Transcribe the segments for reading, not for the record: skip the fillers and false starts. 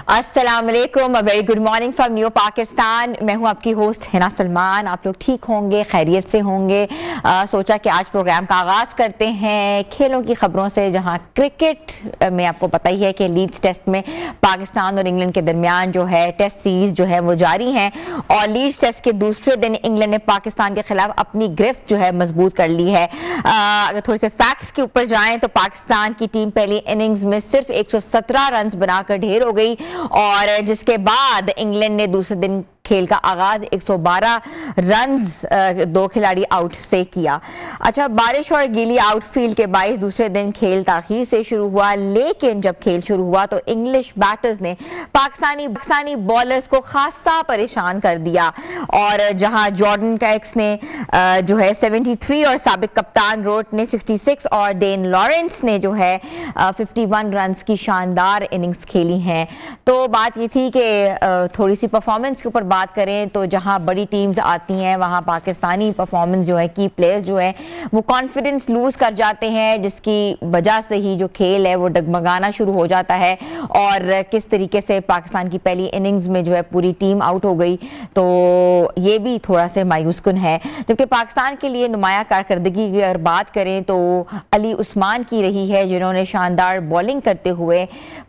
अस्सलाम वालेकुम, very good morning from new Pakistan. मैं हूं आपकी होस्ट हिना सलमान। आप लोग ठीक होंगे, खैरियत से होंगे। सोचा कि आज प्रोग्राम का आगाज़ करते हैं खेलों की खबरों से, जहां क्रिकेट में आपको पता ही है कि लीड्स टेस्ट में पाकिस्तान और इंग्लैंड के दरमियान जो है टेस्ट सीरीज जो है वो जारी हैं। और लीड्स टेस्ट के दूसरे दिन इंग्लैंड ने पाकिस्तान के खिलाफ अपनी गिरफ्त जो है मजबूत कर ली है। अगर थोड़े से फैक्ट्स के ऊपर जाएं तो पाकिस्तान की टीम पहली इनिंग्स में सिर्फ 117 रन बनाकर ढेर हो गई, और जिसके बाद इंग्लैंड ने दूसरे दिन खेल का आगाज 112 रन्स दो खिलाड़ी आउट से किया। अच्छा, बारिश और गीली आउटफील्ड के बाइस दूसरे दिन खेल ताखीर से शुरू हुआ, लेकिन जब खेल शुरू हुआ तो इंग्लिश बैटर्स ने पाकिस्तानी बॉलर्स को खासा परेशान कर दिया। और जहां जॉर्डन कैक्स ने जो है 73 और साबिक कप्तान रोट ने 66 और डेन लॉरेंस ने जो है 51 रन्स की शानदार इनिंग्स खेली हैं। तो बात ये थी कि थोड़ी सी परफॉर्मेंस के ऊपर बात करें तो जहां बड़ी टीम्स आती हैं वहां पाकिस्तानी परफॉर्मेंस जो है, की प्लेयर्स जो है वो कॉन्फिडेंस लूज कर जाते हैं, जिसकी वजह से ही जो खेल है वो डगमगाना शुरू हो जाता है। और किस तरीके से पाकिस्तान की पहली इनिंग्स में जो है पूरी टीम आउट हो गई, तो ये भी थोड़ा सा मायूस कुन है। जबकि पाकिस्तान के लिए नुमाया कारकर्दगी की अगर बात करें तो अली उस्मान की रही है, जिन्होंने शानदार बॉलिंग करते हुए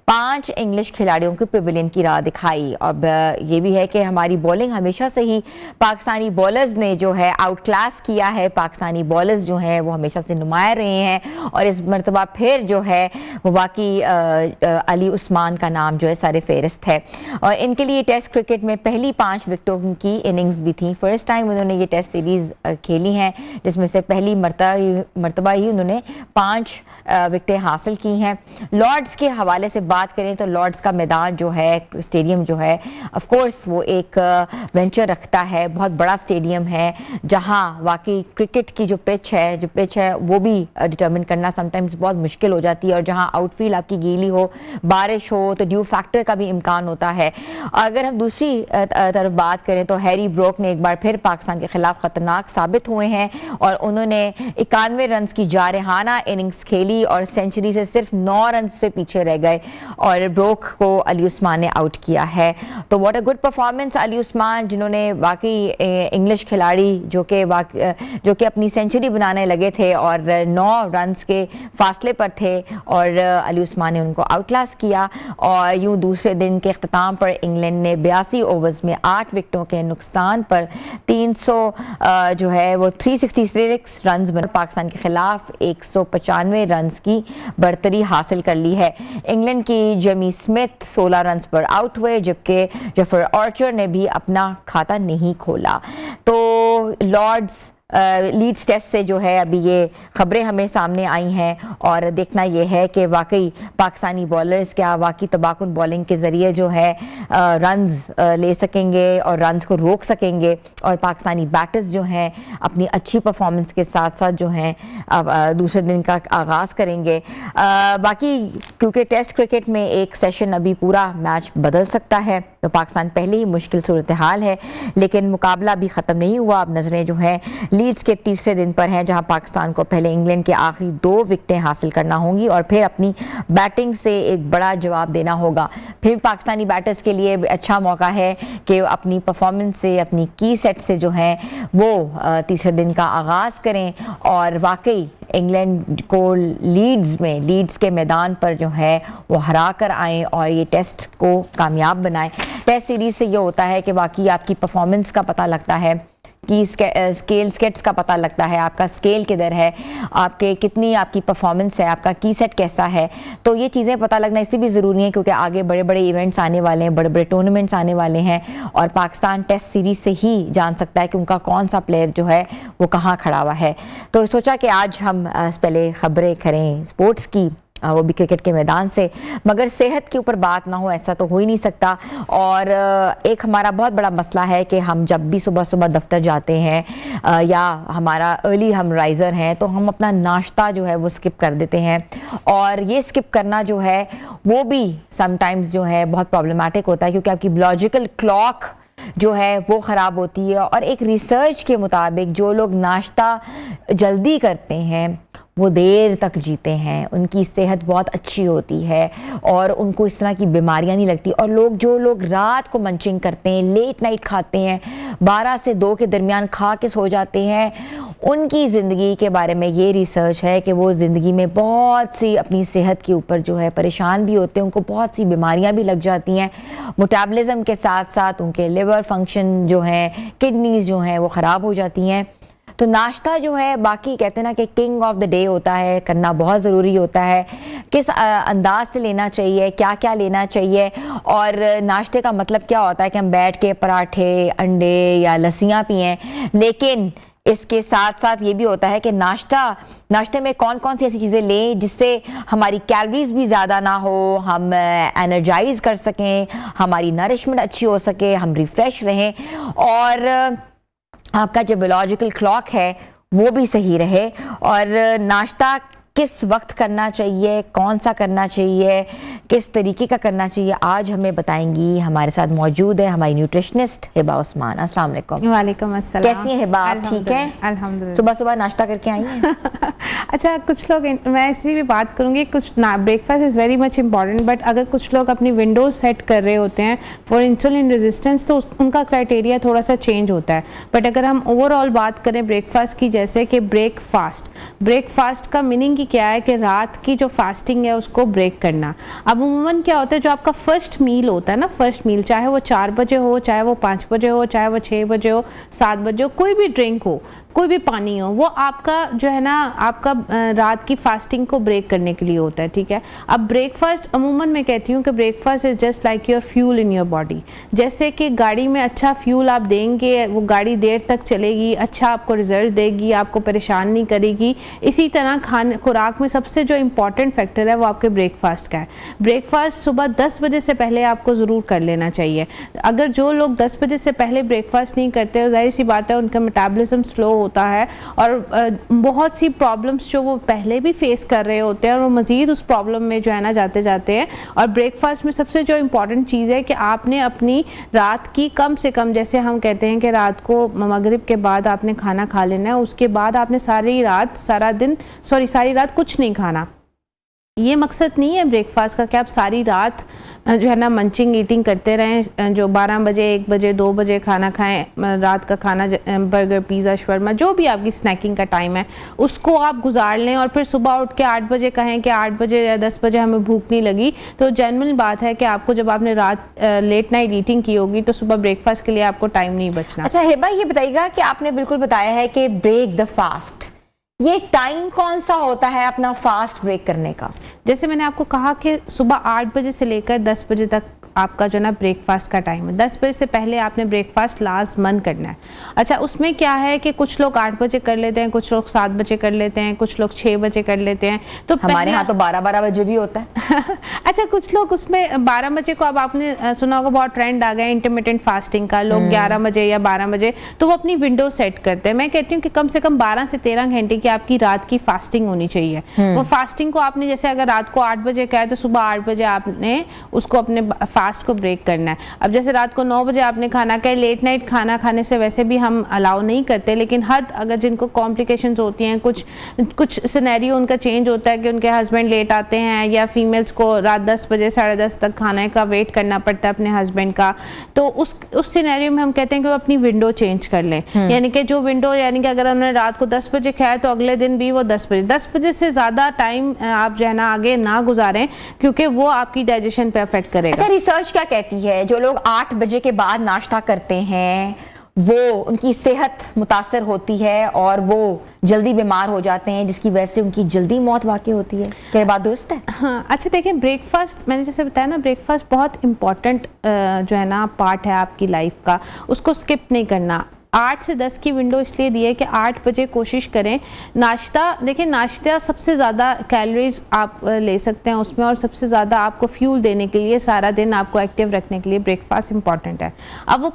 5 इंग्लिश खिलाड़ियों के पेविलियन की राह दिखाई। अब ये भी है कि हमारी बॉलिंग हमेशा से ही पाकिस्तानी बॉलर्स ने जो है आउट क्लास किया है। पाकिस्तानी बॉलर्स जो हैं वो हमेशा से नुमाया रहे हैं, और इस मरतबा फिर जो है वो वाकई अली उस्मान का नाम जो है सारे फेहरिस्त है। और इनके लिए टेस्ट क्रिकेट में पहली 5 विकेटों की इनिंग्स भी थी। फर्स्ट टाइम उन्होंने ये टेस्ट सीरीज खेली हैं, जिसमें से पहली मरतबा ही उन्होंने 5 विकेटें हासिल की हैं। लॉर्ड्स के हवाले से बात करें तो लॉर्ड्स का मैदान जो है, स्टेडियम जो है, ऑफ कोर्स वो एक वेंचर रखता है, बहुत बड़ा स्टेडियम है, जहां वाकई क्रिकेट की जो पिच है वो भी डिटरमिन करना समटाइम्स बहुत मुश्किल हो जाती है। और जहां आउटफील्ड आपकी गीली हो, बारिश हो, तो ड्यू फैक्टर का भी इम्कान होता है। अगर हम दूसरी तरफ बात करें तो हैरी ब्रोक ने एक बार फिर पाकिस्तान के खिलाफ खतरनाक साबित हुए हैं, और उन्होंने 91 रन की जारहाना इनिंग्स खेली और सेंचुरी से सिर्फ 9 रन से पीछे रह गए, और ब्रोक को अली उस्मान ने आउट किया है। तो what a good performance Ali Usman, जिन्होंने वाकई इंग्लिश खिलाड़ी जो कि अपनी सेंचुरी बनाने लगे थे और 9 रन्स के फासले पर थे, और अली उस्मान ने उनको आउट क्लास किया। और यूं दूसरे दिन के अख्ताम पर इंग्लैंड ने 82 ओवर्स में 8 विकेटों के नुकसान पर 366 रन बना पाकिस्तान के खिलाफ 195 रन की बढ़तरी हासिल कर ली है। इंग्लैंड की जेमी स्मिथ 16 रन पर आउट हुए, जबकि जेफर आर्चर ने भी अपना खाता नहीं खोला। तो लॉर्ड्स लीड्स टेस्ट से जो है अभी ये खबरें हमें सामने आई हैं, और देखना ये है कि वाकई पाकिस्तानी बॉलर्स क्या वाकई तबाकुन बॉलिंग के ज़रिए जो है रन्स ले सकेंगे और रन्स को रोक सकेंगे, और पाकिस्तानी बैटर्स जो हैं अपनी अच्छी परफॉर्मेंस के साथ साथ जो हैं दूसरे दिन का आगाज़ करेंगे। बाकी क्योंकि टेस्ट क्रिकेट में एक सेशन अभी पूरा मैच बदल सकता है, तो पाकिस्तान पहले ही मुश्किल सूरत हाल है, लेकिन मुकाबला भी ख़त्म नहीं हुआ। अब नज़रें जो हैं लीड्स के तीसरे दिन पर हैं, जहां पाकिस्तान को पहले इंग्लैंड के आखिरी 2 विकेटें हासिल करना होंगी और फिर अपनी बैटिंग से एक बड़ा जवाब देना होगा। फिर पाकिस्तानी बैटर्स के लिए अच्छा मौका है कि अपनी परफॉर्मेंस से, अपनी की सेट से जो है वो तीसरे दिन का आगाज़ करें, और वाकई इंग्लैंड को लीड्स के मैदान पर जो है वो हरा कर आएँ और ये टेस्ट को कामयाब बनाएं। टेस्ट सीरीज से ये होता है कि वाकई आपकी परफॉर्मेंस का पता लगता है, की स्केट्स का पता लगता है, आपका स्केल किधर है, कितनी आपकी परफॉर्मेंस है, आपका की सेट कैसा है। तो ये चीज़ें पता लगना इसलिए भी ज़रूरी है क्योंकि आगे बड़े बड़े इवेंट्स आने वाले हैं, बड़े बड़े टूर्नामेंट्स आने वाले हैं, और पाकिस्तान टेस्ट सीरीज से ही जान सकता है कि उनका कौन सा प्लेयर जो है वो कहाँ खड़ा हुआ है। तो सोचा कि आज हम पहले खबरें करें स्पोर्ट्स की, वो भी क्रिकेट के मैदान से, मगर सेहत के ऊपर बात ना हो ऐसा तो हो ही नहीं सकता। और एक हमारा बहुत बड़ा मसला है कि हम जब भी सुबह सुबह दफ्तर जाते हैं या हमारा अर्ली हम राइज़र हैं, तो हम अपना नाश्ता जो है वो स्किप कर देते हैं, और ये स्किप करना जो है वो भी समटाइम्स जो है बहुत प्रॉब्लमेटिक होता है, क्योंकि आपकी बियोलॉजिकल क्लॉक जो है वो ख़राब होती है। और एक रिसर्च के मुताबिक जो लोग नाश्ता जल्दी करते हैं वो देर तक जीते हैं, उनकी सेहत बहुत अच्छी होती है और उनको इस तरह की बीमारियां नहीं लगती। और जो लोग रात को मंचिंग करते हैं, लेट नाइट खाते हैं, 12 से 2 के दरमियान खा के सो जाते हैं, उनकी ज़िंदगी के बारे में ये रिसर्च है कि वो ज़िंदगी में बहुत सी अपनी सेहत के ऊपर जो है परेशान भी होते हैं, उनको बहुत सी बीमारियां भी लग जाती हैं। मेटाबॉलिज्म के साथ साथ उनके लिवर फंक्शन जो हैं, किडनीज जो हैं वो ख़राब हो जाती हैं। तो नाश्ता जो है, बाकी कहते हैं ना कि किंग ऑफ द डे होता है, करना बहुत ज़रूरी होता है। किस अंदाज से लेना चाहिए, क्या क्या लेना चाहिए, और नाश्ते का मतलब क्या होता है कि हम बैठ के पराठे, अंडे या लस्सियाँ पिएं, लेकिन इसके साथ साथ ये भी होता है कि नाश्ते में कौन कौन सी ऐसी चीज़ें लें जिससे हमारी कैलोरीज भी ज़्यादा ना हो, हम एनर्जाइज कर सकें, हमारी नरिशमेंट अच्छी हो सके, हम रिफ़्रेश रहें और आपका जो बायोलॉजिकल क्लॉक है वो भी सही रहे। और नाश्ता किस वक्त करना चाहिए, कौन सा करना चाहिए, किस तरीके का करना चाहिए, आज हमें बताएंगी। हमारे साथ मौजूद है हमारी न्यूट्रिशनिस्ट हिबा उस्मान। अस्सलाम वालेकुम। वालेकुम अस्सलाम। कैसी हैं हिबा, आप ठीक हैं? अल्हम्दुलिल्लाह। सुबह सुबह नाश्ता करके आई हैं? अच्छा, कुछ लोग, मैं इसी भी बात करूंगी, कुछ breakfast is very much important, but अगर कुछ लोग अपनी विंडोज सेट कर रहे होते हैं फॉर इंसुलिन रेजिस्टेंस तो उनका क्राइटेरिया थोड़ा सा चेंज होता है। बट अगर हम ओवरऑल बात करें ब्रेकफास्ट की, जैसे कि ब्रेकफास्ट का मीनिंग ही क्या है कि रात की जो फास्टिंग है उसको ब्रेक करना। अब उम्मन क्या होता है, जो आपका फर्स्ट मील होता है ना, फर्स्ट मील, चाहे वो 4 बजे हो, चाहे वो 5 बजे हो, चाहे वो 6 बजे हो, 7 बजे हो, कोई भी ड्रिंक हो, कोई भी पानी हो, वो आपका जो है ना, आपका रात की फास्टिंग को ब्रेक करने के लिए होता है, ठीक है। अब ब्रेकफास्ट अमूमन मैं कहती हूँ कि breakfast is just like your fuel in your body. जैसे कि गाड़ी में अच्छा फ्यूल आप देंगे, वो गाड़ी देर तक चलेगी, अच्छा आपको रिजल्ट देगी, आपको परेशान नहीं करेगी। इसी तरह खुराक में सबसे जो इम्पॉर्टेंट फैक्टर है वो आपके ब्रेकफास्ट का है। ब्रेकफास्ट सुबह 10 बजे से पहले आपको ज़रूर कर लेना चाहिए। अगर जो लोग 10 बजे से पहले ब्रेकफास्ट नहीं करते, जाहिर सी बात है उनका मेटाबॉलिज्म स्लो होता है और बहुत सी प्रॉब्लम्स जो वो पहले भी फेस कर रहे होते हैं और वो मज़ीद उस प्रॉब्लम में जो है ना जाते जाते हैं। और ब्रेकफास्ट में सबसे जो इम्पॉर्टेंट चीज़ है कि आपने अपनी रात की कम से कम, जैसे हम कहते हैं कि रात को मगरिब के बाद आपने खाना खा लेना है, उसके बाद आपने सारी रात कुछ नहीं खाना। ये मकसद नहीं है ब्रेकफास्ट का कि आप सारी रात जो है ना मंचिंग ईटिंग करते रहें, जो 12 बजे 1 बजे 2 बजे खाना खाएं, रात का खाना बर्गर पिज़्ज़ा शवर्मा जो भी आपकी स्नैकिंग का टाइम है उसको आप गुजार लें और फिर सुबह उठ के 8 बजे कहें कि 8 बजे या 10 बजे हमें भूख नहीं लगी। तो जेन्युइन बात है कि आपको जब आपने रात लेट नाइट ईटिंग की होगी तो सुबह ब्रेकफास्ट के लिए आपको टाइम नहीं बचना। अच्छा हिबा, ये बताइएगा कि आपने बिल्कुल बताया है कि ब्रेक द फास्ट, ये टाइम कौन सा होता है अपना फास्ट ब्रेक करने का? जैसे मैंने आपको कहा कि सुबह 8 बजे से लेकर 10 बजे तक आपका जो ना ब्रेकफास्ट का टाइम है। 10 बजे से पहले आपने ब्रेकफास्ट लाजमन करना है। अच्छा, उसमें क्या है कि कुछ लोग 8 बजे कर लेते हैं, कुछ लोग 7 बजे कर लेते हैं, कुछ लोग 6 बजे कर लेते हैं। तो हमारे यहाँ तो 12-12 बजे भी होता है। अच्छा, कुछ लोग उसमें 12 बजे को, अब आपने सुना होगा बहुत ट्रेंड आ गया इंटरमिटेंट फास्टिंग का, लोग 11 बजे या 12 बजे तो वो अपनी विंडो सेट करते हैं। मैं कहती हूँ कि कम से कम 12 से 13 घंटे की आपकी रात की फास्टिंग होनी चाहिए। वो फास्टिंग को आपने, जैसे अगर रात को 8 बजे का है तो सुबह 8 बजे आपने उसको अपने फास्ट को ब्रेक करना है। अब जैसे रात को 9 बजे आपने खाना खाया, लेट नाइट खाना खाने से वैसे भी हम अलाउ नहीं करते, लेकिन हद अगर जिनको कॉम्प्लिकेशंस होती हैं, कुछ सिनेरियो उनका चेंज होता है कि उनके हस्बैंड लेट आते हैं या फीमेल्स को रात 10 बजे 10:30 तक खाने का वेट करना पड़ता है अपने हस्बैंड का, तो उस सिनेरियो में हम कहते हैं कि वो अपनी विंडो चेंज कर लें। यानी कि जो विंडो, यानी कि अगर उन्होंने रात को 10 बजे खाया तो अगले दिन भी वो 10 बजे से ज़्यादा टाइम आप जो है ना आगे ना गुजारें, क्योंकि वो आपकी डाइजेशन पे अफेक्ट करेगा। अच्छा, रिसर्च क्या कहती है, जो लोग 8 बजे के बाद नाश्ता करते हैं वो उनकी सेहत मुतासर होती है और वो जल्दी बीमार हो जाते हैं, जिसकी वजह से उनकी जल्दी मौत वाक़ई होती है। क्या बात दुरुस्त है? हाँ, अच्छा देखिए, ब्रेकफास्ट मैंने जैसे बताया ना, ब्रेकफास्ट बहुत इंपॉर्टेंट जो है ना पार्ट है आपकी लाइफ का, उसको स्किप नहीं करना। 8 से 10 की विंडो इसलिए दी है कि 8 बजे कोशिश करें नाश्ता, देखिए नाश्ता सबसे ज़्यादा कैलोरीज आप ले सकते हैं उसमें, और सबसे ज़्यादा आपको फ्यूल देने के लिए, सारा दिन आपको एक्टिव रखने के लिए ब्रेकफास्ट इंपॉर्टेंट है। अब वो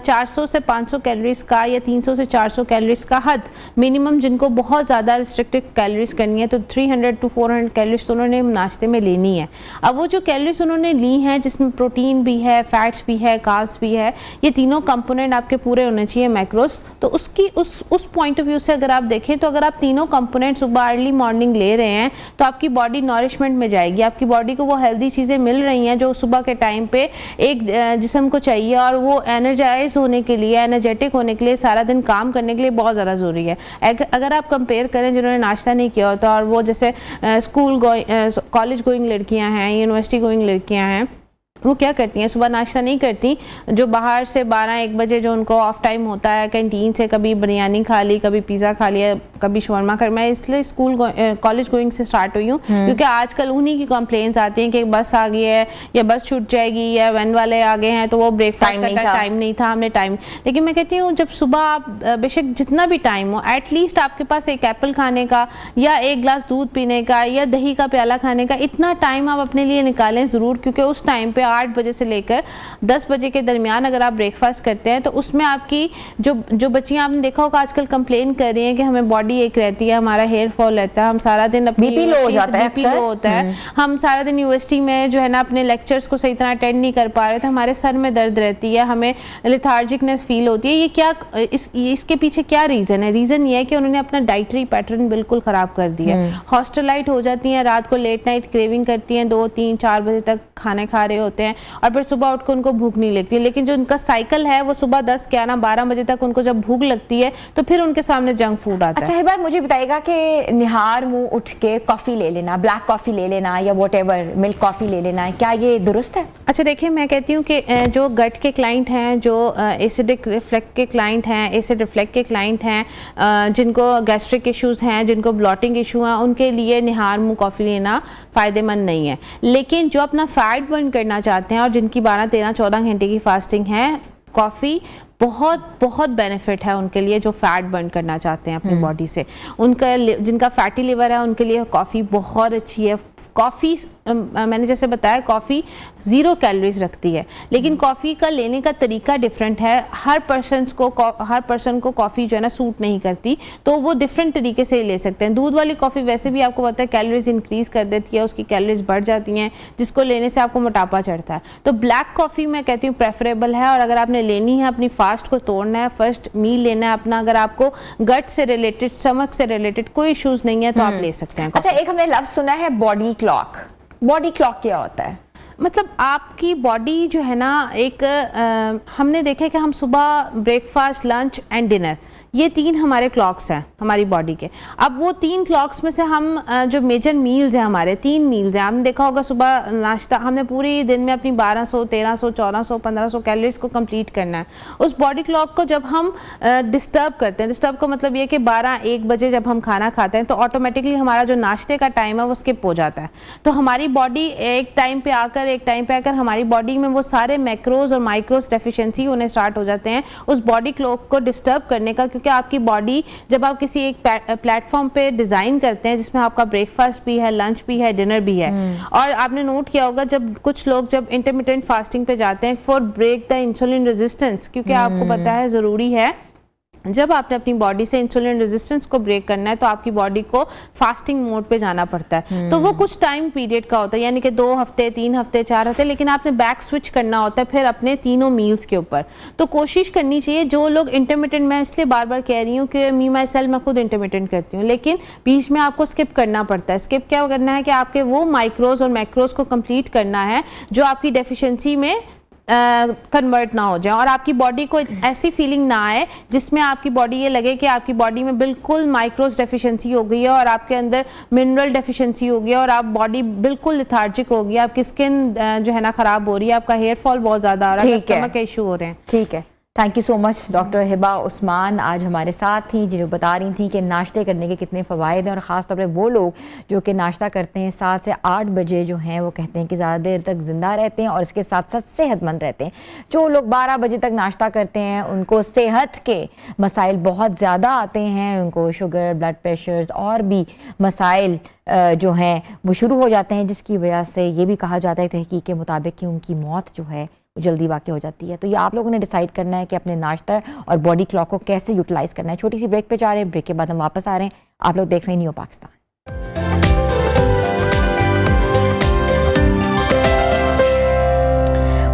400 से 500 कैलोरीज का या 300 से 400 कैलोरीज का हद मिनिमम, जिनको बहुत ज़्यादा रिस्ट्रिक्टेड कैलोरीज करनी है तो 300 to 400 कैलोरीज तो उन्होंने नाश्ते में लेनी है। अब वो जो कैलोरीज उन्होंने ली हैं, जिसमें प्रोटीन भी है, फैट्स भी है, कार्ब्स भी है, ये तीनों कंपोनेंट आपके पूरे होने चाहिए मैक्रोस, तो उसकी उस पॉइंट ऑफ व्यू से अगर आप देखें तो अगर आप तीनों कंपोनेंट सुबह अर्ली मॉर्निंग ले रहे हैं तो आपकी बॉडी नॉरिशमेंट में जाएगी, आपकी बॉडी को वो हेल्दी चीज़ें मिल रही हैं जो सुबह के टाइम पे एक जिस्म को चाहिए, और वो एनर्जाइज होने के लिए, एनर्जेटिक होने के लिए, सारा दिन काम करने के लिए बहुत ज़्यादा ज़रूरी है। अगर आप कंपेयर करें जिन्होंने नाश्ता नहीं किया होता और वो जैसे स्कूल कॉलेज गोइंग लड़कियां हैं, यूनिवर्सिटी गोइंग लड़कियां हैं, वो क्या करती हैं, सुबह नाश्ता नहीं करती, जो बाहर से 12-1 बजे जो उनको ऑफ टाइम होता है कैंटीन से कभी बिरयानी खा ली, कभी पिज़्ज़ा खा लिया, कभी शवरमा खा, मैं इसलिए कॉलेज गोइंग से स्टार्ट हुई हूँ क्योंकि आजकल उन्हीं की कंप्लेंट्स आती हैं कि बस आ गई है या बस छूट जाएगी या वैन वाले आ गए हैं, तो वो ब्रेकफास्ट का टाइम नहीं था, हमने टाइम। लेकिन मैं कहती हूँ जब सुबह आप बेशक जितना भी टाइम हो, एटलीस्ट आपके पास एक एप्पल खाने का या एक गिलास दूध पीने का या दही का प्याला खाने का इतना टाइम आप अपने लिए निकालें ज़रूर, क्योंकि उस टाइम पे 8 बजे से लेकर 10 बजे के दरमियान अगर आप ब्रेकफास्ट करते हैं तो उसमें आपकी जो बच्चियां आपने देखा होगा आजकल कंप्लेन कर रही हैं कि हमें बॉडी एक रहती है, हमारा हेयर फॉल रहता है, हम सारा दिन अपनी बीपी लो हो जाता है, बीपी लो होता है, हम सारा दिन यूनिवर्सिटी में जो है ना अपने लेक्चर्स को सही तरह अटेंड नहीं कर पा रहे थे, हमारे सर में दर्द रहती है, हमें लेथार्जिकनेस फील होती है। ये क्या इसके पीछे क्या रीज़न है? रीज़न ये है कि उन्होंने अपना डाइटरी पैटर्न बिल्कुल ख़राब कर दिया है। हॉस्टलाइट हो जाती हैं, रात को लेट नाइट क्रेविंग करती हैं, 2-3-4 बजे तक खाने खा रहे होते हैं और फिर सुबह उठ कर उनको भूख नहीं लगती। लेकिन जो उनका साइकिल है वो सुबह 10-11-12 बजे तक उनको जब भूख लगती है तो फिर उनके सामने जंक फूड आता है। अच्छा हिबा, मुझे बताइएगा कि निहार मुंह उठ के कॉफ़ी ले लेना, ब्लैक कॉफ़ी ले लेना या व्हाटएवर मिल्क कॉफ़ी ले लेना, क्या ये दुरुस्त है? अच्छा देखिए, मैं कहती हूँ कि जो गट के क्लाइंट हैं, जो एसिडिक रिफ्लेक्ट के क्लाइंट हैं, एसिड रिफ्लेक्ट के क्लाइंट हैं, जिनको गैस्ट्रिक इश्यूज़ हैं, जिनको ब्लॉटिंग इशू हैं, उनके लिए निहार मुंह कॉफ़ी लेना फ़ायदेमंद नहीं है। लेकिन जो अपना फैट बर्न करना चाहते हैं और जिनकी 12-13-14 घंटे की फास्टिंग है, कॉफ़ी बहुत बेनिफिट है उनके लिए जो फैट बर्न करना चाहते हैं अपनी बॉडी से। उनका जिनका फैटी लिवर है उनके लिए कॉफ़ी बहुत अच्छी है। कॉफ़ी मैंने जैसे बताया कॉफ़ी 0 कैलोरीज रखती है, लेकिन कॉफ़ी का लेने का तरीका डिफरेंट है। हर पर्सन को कॉफ़ी जो है ना सूट नहीं करती, तो वो डिफरेंट तरीके से ले सकते हैं। दूध वाली कॉफ़ी वैसे भी आपको पता है कैलोरीज इंक्रीज़ कर देती है, उसकी कैलोरीज बढ़ जाती हैं, जिसको लेने से आपको मोटापा चढ़ता है। तो ब्लैक कॉफ़ी मैं कहती हूँ प्रेफरेबल है। और अगर आपने लेनी है, अपनी फास्ट को तोड़ना है, फर्स्ट मील लेना है अपना, अगर आपको गट से रिलेटेड, स्टमक से रिलेटेड कोई इश्यूज़ नहीं है तो आप ले सकते हैं। अच्छा, एक हमने लफ्ज़ सुना है बॉडी क्लॉक। बॉडी क्लॉक क्या होता है? मतलब आपकी बॉडी जो है ना, एक हमने देखा कि हम सुबह ब्रेकफास्ट, लंच एंड डिनर, ये 3 हमारे क्लॉक्स हैं हमारी बॉडी के। अब वो 3 क्लॉक्स में से हम जो मेजर मील्स हैं, हमारे 3 मील्स हैं, हमने देखा होगा सुबह नाश्ता, हमने पूरे दिन में अपनी 1200, 1300, 1400, 1500 कैलोरीज को कंप्लीट करना है। उस बॉडी क्लॉक को जब हम डिस्टर्ब करते हैं, डिस्टर्ब का मतलब ये कि 12-1 बजे जब हम खाना खाते हैं तो ऑटोमेटिकली हमारा जो नाश्ते का टाइम है वो स्किप हो जाता है। तो हमारी बॉडी एक टाइम पे आकर हमारी बॉडी में वो सारे मैक्रोज और माइक्रोज डेफिशिएंसी होने स्टार्ट हो जाते हैं उस बॉडी क्लॉक को डिस्टर्ब करने का। क्योंकि आपकी बॉडी, जब आप किसी एक प्लेटफॉर्म पे डिज़ाइन करते हैं जिसमें आपका ब्रेकफास्ट भी है, लंच भी है, डिनर भी है, और आपने नोट किया होगा जब कुछ लोग जब इंटरमिटेंट फास्टिंग पे जाते हैं for break the insulin resistance, क्योंकि आपको पता है ज़रूरी है जब आपने अपनी बॉडी से इंसुलिन रेजिस्टेंस को ब्रेक करना है तो आपकी बॉडी को फास्टिंग मोड पे जाना पड़ता है। तो वो कुछ टाइम पीरियड का होता है, यानी कि 2 हफ्ते, 3 हफ्ते, 4 हफ्ते, लेकिन आपने बैक स्विच करना होता है फिर अपने तीनों मील्स के ऊपर। तो कोशिश करनी चाहिए जो लोग इंटरमिटेंट, मैं इसलिए बार बार कह रही हूँ कि मी माई सेल्फ मैं खुद इंटरमिटेंट करती हूँ, लेकिन बीच में आपको स्किप करना पड़ता है। स्किप क्या करना है कि आपके वो माइक्रोज और मैक्रोज को कंप्लीट करना है जो आपकी डेफिशिएंसी में कन्वर्ट ना हो जाए और आपकी बॉडी को ऐसी फीलिंग ना आए जिसमें आपकी बॉडी ये लगे कि आपकी बॉडी में बिल्कुल माइक्रोज डेफिशिएंसी हो गई है और आपके अंदर मिनरल डेफिशिएंसी हो गई है और आप बॉडी बिल्कुल लेथार्जिक हो गई, आपकी स्किन जो है ना खराब हो रही है, आपका हेयर फॉल बहुत ज्यादा आ रहा है, स्टमक के इशू हो रहे हैं। ठीक है, thank you so much doctor Hiba Usman आज हमारे साथ थी, जो बता रही थी कि नाश्ते करने के कितने फ़वाइद हैं और ख़ास तौर पे वो लोग जो कि नाश्ता करते हैं 7 से 8 बजे जो हैं वो कहते हैं कि ज़्यादा देर तक ज़िंदा रहते हैं और इसके साथ साथ सेहतमंद रहते हैं। जो लोग 12 बजे तक नाश्ता करते हैं उनको सेहत के मसाइल बहुत ज़्यादा आते हैं, उनको शुगर, ब्लड प्रेशर्स और भी मसाइल जो हैं वो शुरू हो जाते हैं, जिसकी वजह से ये भी कहा जाता है तहकीक के मुताबिक कि उनकी मौत जो है जल्दी वाक़ई हो जाती है। तो ये आप लोगों ने डिसाइड करना है कि अपने नाश्ता और बॉडी क्लॉक को कैसे यूटिलाइज़ करना है। छोटी सी ब्रेक पे जा रहे हैं, ब्रेक के बाद हम वापस आ रहे हैं। आप लोग देख रहे हैं new Pakistan.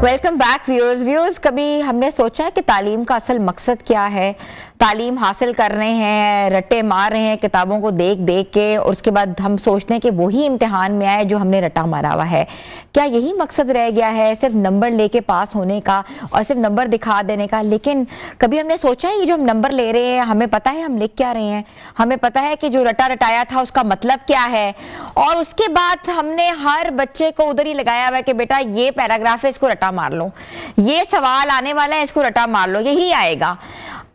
Welcome back viewers. कभी हमने सोचा है कि तालीम का असल मकसद क्या है? तालीम हासिल कर रहे हैं, रट्टे मार रहे हैं किताबों को देख देख के, और उसके बाद हम सोचते हैं कि वही इम्तिहान में आए जो हमने रट्टा मारा हुआ है। क्या यही मकसद रह गया है, सिर्फ नंबर लेके पास होने का और सिर्फ नंबर दिखा देने का? लेकिन कभी हमने सोचा है ये जो हम नंबर ले रहे हैं, हमें पता है हम लिख क्या रहे हैं, हमें पता है कि जो रटा रटाया था उसका मतलब क्या है? और उसके बाद हमने हर बच्चे को उधर ही लगाया हुआ है कि बेटा ये पैराग्राफ है, इसको रटा मार लो, ये सवाल आने वाला है, इसको रटा मार लो, यही आएगा।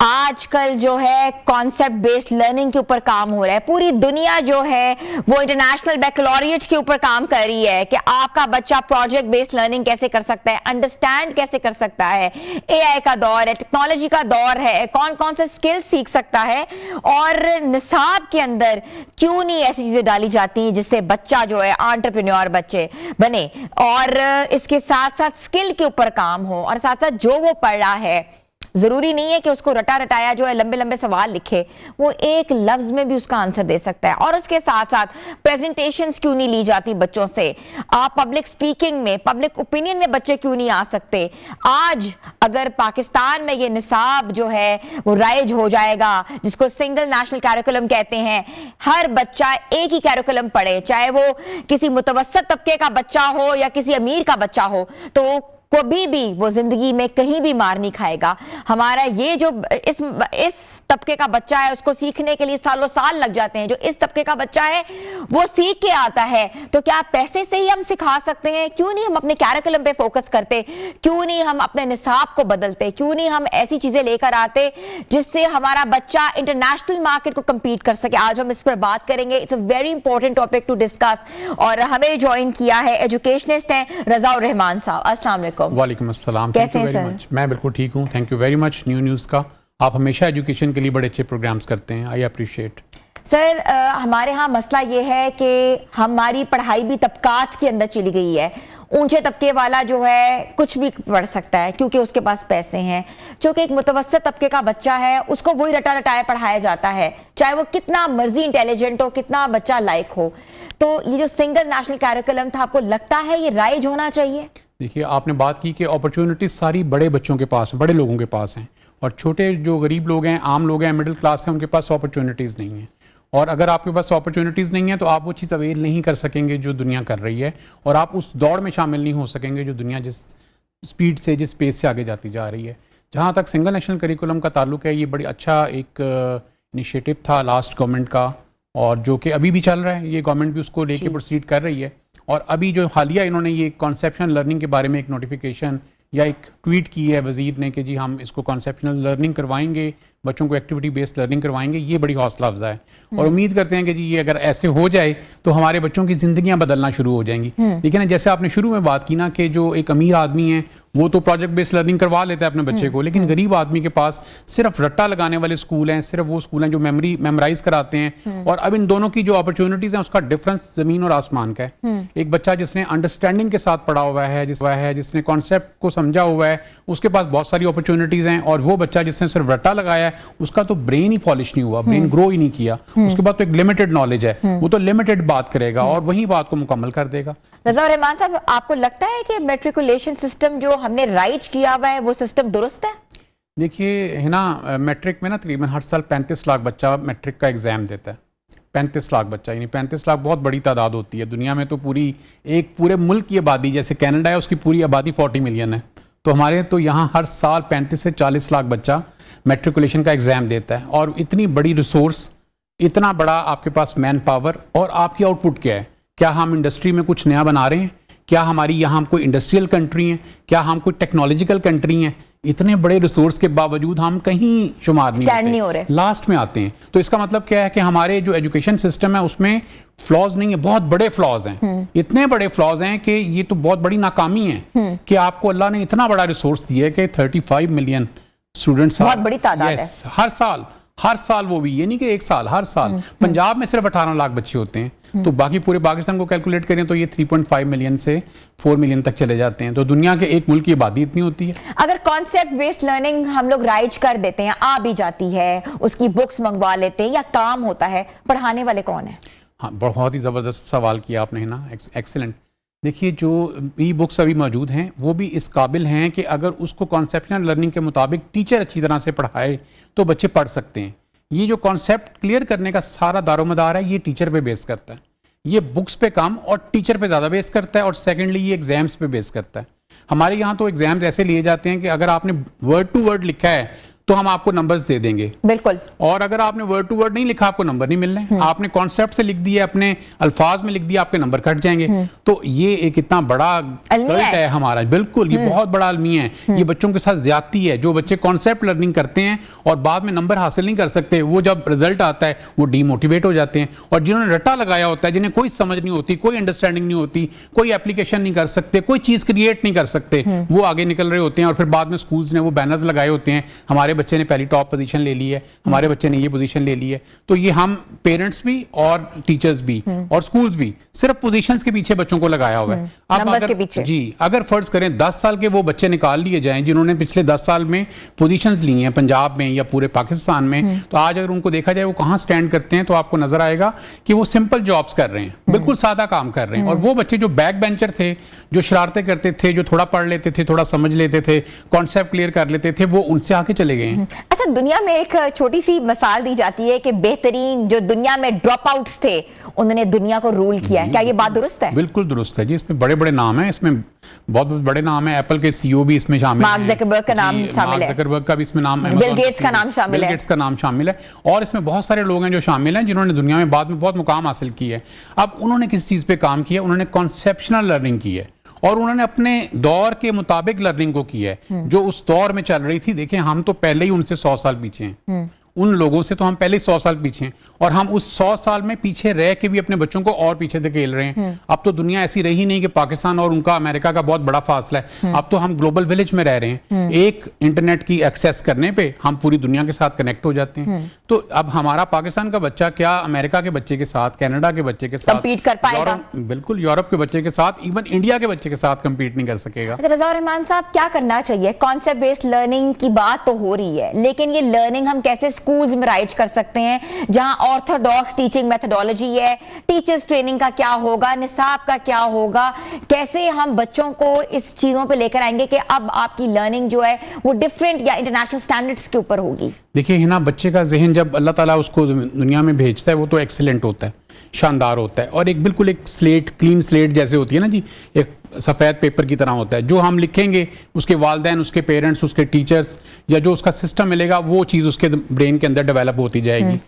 आजकल जो है कॉन्सेप्ट बेस्ड लर्निंग के ऊपर काम हो रहा है। पूरी दुनिया जो है वो इंटरनेशनल बैकलॉरिएट के ऊपर काम कर रही है कि आपका बच्चा प्रोजेक्ट बेस्ड लर्निंग कैसे कर सकता है, अंडरस्टैंड कैसे कर सकता है। एआई का दौर है, टेक्नोलॉजी का दौर है, कौन कौन से स्किल सीख सकता है, और निसाब के अंदर क्यों नहीं ऐसी चीजें डाली जाती हैं जिससे बच्चा जो है एंटरप्रेन्योर बच्चे बने, और इसके साथ साथ स्किल के ऊपर काम हो, और साथ साथ जो वो पढ़ रहा है जरूरी नहीं है कि उसको रटा रटाया जो है लंबे लंबे सवाल लिखे, वो एक लफ्ज में भी उसका आंसर दे सकता है। और उसके साथ साथ प्रेजेंटेशंस क्यों नहीं ली जाती बच्चों से? आप पब्लिक स्पीकिंग में, पब्लिक ओपिनियन में बच्चे क्यों नहीं आ सकते? आज अगर पाकिस्तान में ये निसाब जो है वो राइज हो जाएगा, जिसको सिंगल नेशनल कैरिकुलम कहते हैं, हर बच्चा एक ही कैरिकुलम पढ़े, चाहे वो किसी मुतवस्सत तबके का बच्चा हो या किसी अमीर का बच्चा हो, तो कभी भी वो जिंदगी में कहीं भी मार नहीं खाएगा। हमारा ये जो इस तबके का बच्चा है उसको सीखने के लिए सालों साल लग जाते हैं, जो इस तबके का बच्चा है वो सीख के आता है। तो क्या पैसे से ही हम सिखा सकते हैं? क्यों नहीं हम अपने कैरिकुलम पे फोकस करते? क्यों नहीं हम अपने निसाब को बदलते? क्यों नहीं हम ऐसी चीजें लेकर आते जिससे हमारा बच्चा इंटरनेशनल मार्केट को compete कर सके? आज हम इस पर बात करेंगे। It's a very important topic to discuss, और हमें ज्वाइन किया है एजुकेशनिस्ट हैं रज़ाउर रहमान साहब। अस्सलाम वालेकुम। वालेकुम अस्सलाम। कैसे थैंक यू हैं वेरी मच। मैं बिल्कुल ठीक हूँ, thank you very much. News का आप हमेशा एजुकेशन के लिए बड़े अच्छे प्रोग्राम्स करते हैं, आई अप्रिशिएट। सर, हमारे यहाँ मसला ये है कि हमारी पढ़ाई भी तबकात के अंदर चली गई है। ऊंचे तबके वाला जो है कुछ भी पढ़ सकता है क्योंकि उसके पास पैसे हैं। जो कि एक मुतवस्सित तबके का बच्चा है उसको वही रटा रटाया पढ़ाया जाता है, चाहे वो कितना मर्जी इंटेलिजेंट हो, कितना बच्चा लायक हो। तो ये जो सिंगल नेशनल कैरिकुलम था, आपको लगता है ये राइज होना चाहिए? देखिए, आपने बात की कि अपॉर्चुनिटीज सारी बड़े बच्चों के पास हैं, बड़े लोगों के पास हैं, और छोटे जो गरीब लोग हैं, आम लोग हैं, मिडिल क्लास हैं, उनके पास अपॉर्चुनिटीज़ नहीं हैं। और अगर आपके पास अपॉर्चुनिटीज़ नहीं है तो आप वो चीज़ अवेल नहीं कर सकेंगे जो दुनिया कर रही है, और आप उस दौड़ में शामिल नहीं हो सकेंगे जो दुनिया जिस स्पीड से, जिस पेस से आगे जाती जा रही है। जहाँ तक सिंगल नेशनल करिकुलम का ताल्लुक है, ये बड़ी अच्छा एक इनिशिएटिव था लास्ट गवर्नमेंट का, और जो कि अभी भी चल रहा है। ये गवर्नमेंट भी उसको लेके प्रोसीड कर रही है। और अभी जो हालिया इन्होंने ये कॉन्सेप्शनल लर्निंग के बारे में एक नोटिफिकेशन या एक ट्वीट की है वज़ीर ने कि जी हम इसको कॉन्सेप्शनल लर्निंग करवाएंगे, बच्चों को एक्टिविटी बेस्ड लर्निंग करवाएंगे। ये बड़ी हौसला अफजा है, और उम्मीद करते हैं कि जी ये अगर ऐसे हो जाए तो हमारे बच्चों की ज़िंदगियां बदलना शुरू हो जाएंगी। लेकिन जैसे आपने शुरू में बात की ना कि जो एक अमीर आदमी है वो तो प्रोजेक्ट बेस्ड लर्निंग करवा लेता है अपने बच्चे को, लेकिन गरीब आदमी के पास सिर्फ रट्टा लगाने वाले स्कूल हैं, सिर्फ वो स्कूल हैं जो मेमोराइज कराते हैं। और अब इन दोनों की जो अपॉर्चुनिटीज़ हैं उसका डिफरेंस ज़मीन और आसमान का है। एक बच्चा जिसने अंडरस्टैंडिंग के साथ पढ़ा हुआ है, जिसने कॉन्सेप्ट को समझा हुआ है, उसके पास बहुत सारी अपॉर्चुनिटीज़ हैं। और वो बच्चा जिसने सिर्फ रट्टा लगाया है, उसका तो ब्रेन ही पॉलिश नहीं हुआ, ब्रेन ग्रो ही नहीं किया, उसके बाद तो एक लिमिटेड नॉलेज है, वो तो लिमिटेड बात करेगा और वही बात को मुकम्मल कर देगा। रज़ाउर रहमान साहब, आपको लगता है कि मैट्रिकुलेशन सिस्टम जो हमने राइज किया हुआ है वो सिस्टम दुरुस्त है? देखिए है ना, मैट्रिक में ना तकरीबन हर साल 35 लाख बच्चा मैट्रिक का एग्ज़ाम देता है। 35 लाख बच्चा, यानी 35 लाख बहुत बड़ी तादाद होती है। दुनिया में तो पूरे मुल्क की आबादी, जैसे कनाडा है उसकी पूरी आबादी 40 मिलियन है, तो हमारे तो यहाँ हर साल 35 से 40 लाख बच्चा मैट्रिकुलेशन का एग्ज़ाम देता है। और इतनी बड़ी रिसोर्स, इतना बड़ा आपके पास मैन पावर, और आपकी आउटपुट क्या है? क्या हम इंडस्ट्री में कुछ नया बना रहे हैं? क्या हमारी यहाँ कोई इंडस्ट्रियल कंट्री है? क्या हम कोई टेक्नोलॉजिकल कंट्री हैं? इतने बड़े रिसोर्स के बावजूद हम कहीं शुमार नहीं होते, लास्ट में आते हैं। तो इसका मतलब क्या है कि हमारे जो एजुकेशन सिस्टम है उसमें फ्लॉज नहीं है, बहुत बड़े फ्लॉज हैं। इतने बड़े फ्लॉज हैं कि ये तो बहुत बड़ी नाकामी है कि आपको अल्लाह ने इतना बड़ा रिसोर्स दिया है कि 35 मिलियन स्टूडेंट्स, बहुत बड़ी तादाद है। हर साल, वो भी ये नहीं कि एक साल, हर साल। पंजाब में सिर्फ 18 लाख बच्चे होते हैं, तो बाकी पूरे पाकिस्तान को कैलकुलेट करें तो ये 3.5 मिलियन से 4 मिलियन तक चले जाते हैं। तो दुनिया के एक मुल्क की आबादी इतनी होती है। अगर कॉन्सेप्ट बेस्ड लर्निंग हम लोग राइज कर देते हैं, आ भी जाती है, उसकी बुक्स मंगवा लेते हैं या काम होता है, पढ़ाने वाले कौन है? हाँ, बहुत ही ज़बरदस्त सवाल किया आपने, है ना, एक्सीलेंट। देखिए, जो ई बुक्स अभी मौजूद हैं वो भी इस काबिल हैं कि अगर उसको कॉन्सेप्शनल लर्निंग के मुताबिक टीचर अच्छी तरह से पढ़ाए तो बच्चे पढ़ सकते हैं। ये जो कॉन्सेप्ट क्लियर करने का सारा दारोमदार है ये टीचर पे बेस करता है। ये बुक्स पे कम और टीचर पे ज़्यादा बेस करता है, और सेकेंडली ये एग्जाम्स पे बेस करता है। हमारे यहाँ तो एग्जाम्स ऐसे लिए जाते हैं कि अगर आपने वर्ड टू वर्ड लिखा है तो हम आपको नंबर्स दे देंगे, बिल्कुल, और अगर आपने वर्ड टू वर्ड नहीं लिखा आपको नंबर नहीं मिलने। आपने कॉन्सेप्ट से लिख दिया, अपने अल्फाज में लिख दिया, आपके नंबर कट जाएंगे। तो ये एक इतना बड़ा कल्ट है हमारा, बिल्कुल ये बहुत बड़ा अलमिया है। ये बच्चों के साथ ज्यादती है। जो बच्चे कॉन्सेप्ट लर्निंग करते हैं और बाद में नंबर हासिल नहीं कर सकते, वो जब रिजल्ट आता है वो डीमोटिवेट हो जाते हैं। और जिन्होंने रट्टा लगाया होता है, जिन्हें कोई समझ नहीं होती, कोई अंडरस्टैंडिंग नहीं होती, कोई एप्लीकेशन नहीं कर सकते, कोई चीज क्रिएट नहीं कर सकते, वो आगे निकल रहे होते हैं। और फिर बाद में स्कूल्स ने वो बैनर्स लगाए होते हैं, हमारे बच्चे ने पहली टॉप पोजीशन ले ली है, हमारे बच्चे ने ये पोजीशन ले ली है। तो ये हम पेरेंट्स भी और टीचर्स भी और स्कूल्स भी सिर्फ पोजीशंस के पीछे बच्चों को लगाया हुआ है। अब नंबर्स अगर के पीछे। जी अगर फर्ज करें 10 साल के वो बच्चे निकाल लिए जाएं जिन्होंने पिछले 10 साल में पोजीशंस ली हैं पंजाब में या पूरे पाकिस्तान में, तो आज अगर उनको देखा जाए वो कहां स्टैंड करते हैं, तो आपको नजर आएगा कि वो सिंपल जॉब्स कर रहे हैं, बिल्कुल सादा काम कर रहे हैं। और वो बच्चे जो बैक बेंचर थे, जो शरारतें करते थे, जो थोड़ा पढ़ लेते थे, थोड़ा समझ लेते थे, कॉन्सेप्ट क्लियर कर लेते थे, वो उनसे आके चले गए हैं। अच्छा, दुनिया में एक छोटी सी मिसाल दी जाती है कि बेहतरीन जो दुनिया में ड्रॉप आउट्स थे उन्होंने दुनिया को रूल किया है। क्या ये बात दुरुस्त है? बिल्कुल दुरुस्त है जी। इसमें बड़े बड़े नाम हैं, इसमें बहुत बड़े नाम हैं। एप्पल के सीईओ भी इसमें शामिल हैं, मार्क ज़करबर्ग का नाम शामिल है, मार्क ज़करबर्ग का भी इसमें नाम है, बिल गेट्स का नाम शामिल है, बिल गेट्स का नाम शामिल है। और इसमें बहुत सारे लोग हैं जो शामिल हैं जिन्होंने दुनिया में बाद में बहुत मुकाम हासिल की है। अब उन्होंने किस चीज़ पे काम किया? उन्होंने कॉन्सेप्शनल लर्निंग की है और उन्होंने अपने दौर के मुताबिक लर्निंग को किया है जो उस दौर में चल रही थी। देखिए, हम तो पहले ही उनसे 100 साल पीछे हैं, उन लोगों से तो हम पहले 100 साल पीछे हैं, और हम उस 100 साल में पीछे रह के भी अपने बच्चों को और पीछे धकेल रहे हैं। अब तो दुनिया ऐसी रही नहीं कि पाकिस्तान और उनका अमेरिका का बहुत बड़ा फासला है। अब तो हम ग्लोबल विलेज में रह रहे हैं। एक इंटरनेट की एक्सेस करने पे हम पूरी दुनिया के साथ कनेक्ट हो जाते हैं। तो अब हमारा पाकिस्तान का बच्चा क्या अमेरिका के बच्चे के साथ, कनाडा के बच्चे के साथ compete कर पाएगा? बिल्कुल यूरोप के बच्चे के साथ, इवन इंडिया के बच्चे के साथ कम्पीट नहीं कर सकेगा। अच्छा रज़ा रहमान साहब, क्या करना चाहिए? कॉन्सेप्ट बेस्ड लर्निंग की बात तो हो रही है, लेकिन ये लर्निंग हम कैसे स्कूल्स में राइज कर सकते हैं जहां ऑर्थोडॉक्स टीचिंग मेथोडोलॉजी है? टीचर्स ट्रेनिंग का क्या होगा, निसाब का क्या होगा? कैसे हम बच्चों को इस चीजों पे लेकर आएंगे कि अब आपकी लर्निंग जो है वो डिफरेंट या इंटरनेशनल स्टैंडर्ड्स के ऊपर होगी? देखिए ना, बच्चे का जहन जब अल्लाह ताला उसको दुनिया में भेजता है वो तो एक्सीलेंट होता है, शानदार होता है, और एक बिल्कुल एक स्लेट, क्लीन स्लेट जैसे होती है ना जी, एक सफ़ेद पेपर की तरह होता है। जो हम लिखेंगे उसके वालिदैन, उसके पेरेंट्स, उसके टीचर्स या जो उसका सिस्टम मिलेगा वो चीज़ उसके ब्रेन के अंदर डेवलप होती जाएगी।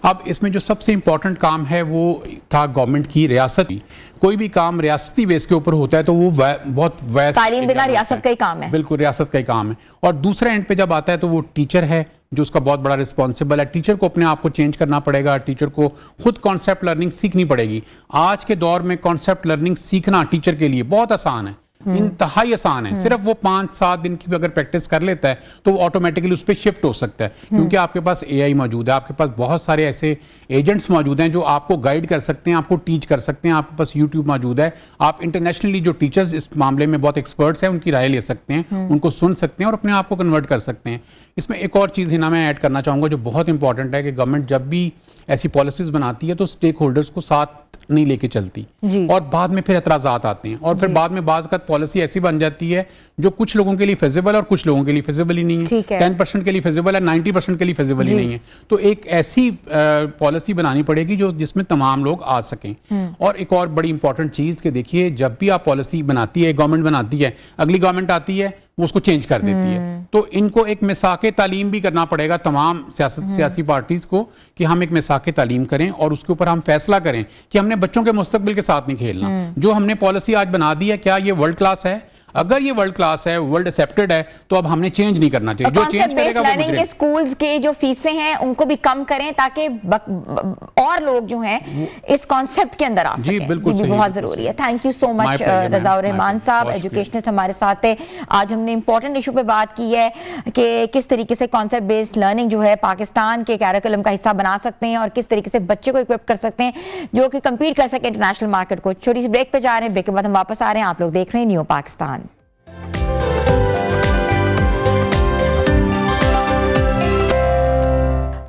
अब इसमें जो सबसे इंपॉर्टेंट काम है वो था गवर्नमेंट की, रियासती। कोई भी काम रियासती बेस के ऊपर होता है तो वो बहुत वैस्ट, तालीम देना रियासत का ही काम है, बिल्कुल रियासत का ही काम है। और दूसरे एंड पे जब आता है तो वो टीचर है जो उसका बहुत बड़ा रिस्पॉन्सिबल है। टीचर को अपने आप को चेंज करना पड़ेगा, टीचर को खुद कॉन्सेप्ट लर्निंग सीखनी पड़ेगी। आज के दौर में कॉन्सेप्ट लर्निंग सीखना टीचर के लिए बहुत आसान है, इंतहाई आसान है। सिर्फ वो 5-7 दिन की भी अगर प्रैक्टिस कर लेता है तो वो ऑटोमेटिकली उस पर शिफ्ट हो सकता है, क्योंकि आपके पास एआई मौजूद है, आपके पास बहुत सारे ऐसे एजेंट्स मौजूद हैं जो आपको गाइड कर सकते हैं, आपको टीच कर सकते हैं। आपके पास यूट्यूब मौजूद है, आप इंटरनेशनली जो टीचर्स इस मामले में बहुत एक्सपर्ट्स हैं उनकी राय ले सकते हैं, उनको सुन सकते हैं और अपने आप को कन्वर्ट कर सकते हैं। इसमें एक और चीज़ हिना मैं ऐड करना चाहूँगा जो बहुत इंपॉर्टेंट है कि गवर्नमेंट जब भी ऐसी पॉलिसीज बनाती है तो स्टेक होल्डर्स को साथ नहीं लेके चलती, और बाद में फिर एतराज़ात आते हैं, और फिर बाद में बाज़ पॉलिसी ऐसी बन जाती है जो कुछ लोगों के लिए फिजिबल और कुछ लोगों के लिए फिजिबल ही नहीं है। 10% के लिए फिजिबल है, 90% के लिए फिजिबल ही नहीं है। तो एक ऐसी पॉलिसी बनानी पड़ेगी जो जिसमें तमाम लोग आ सकें। और एक और बड़ी इंपॉर्टेंट चीज़ कि देखिए, जब भी आप पॉलिसी बनाती है, गवर्नमेंट बनाती है, अगली गवर्नमेंट आती है वो उसको चेंज कर देती है। तो इनको एक मिसाके तालीम भी करना पड़ेगा तमाम सियासी पार्टीज को कि हम एक मिसाके तालीम करें और उसके ऊपर हम फैसला करें कि हमने बच्चों के मुस्तकबिल के साथ नहीं खेलना। जो हमने पॉलिसी आज बना दी है, क्या ये वर्ल्ड क्लास है? अगर ये वर्ल्ड क्लास है, वर्ल्ड एक्सेप्टेड है, तो अब हमने चेंज नहीं करना चाहिए। जो चेंज करेगा वो लर्निंग के स्कूल्स के जो फीसें हैं उनको भी कम करें ताकि और लोग जो हैं इस कॉन्सेप्ट के अंदर आ सकें। बिल्कुल सही, बहुत जरूरी है। थैंक यू सो मच रज़ा रहमान साहब, एजुकेशनिस्ट हमारे साथ थे। आज हमने इंपॉर्टेंट इशू पे बात की है कि किस तरीके से कॉन्सेप्ट बेस्ड लर्निंग जो है पाकिस्तान के कैरिकुलम का हिस्सा बना सकते हैं और किस तरीके से बच्चे को इक्विप कर सकते हैं जो कि कम्पीट कर सके इंटरनेशनल मार्केट को। छोटी सी ब्रेक पे जा रहे हैं, ब्रेक के बाद हम वापस आ रहे हैं। आप लोग देख रहे हैं new Pakistan.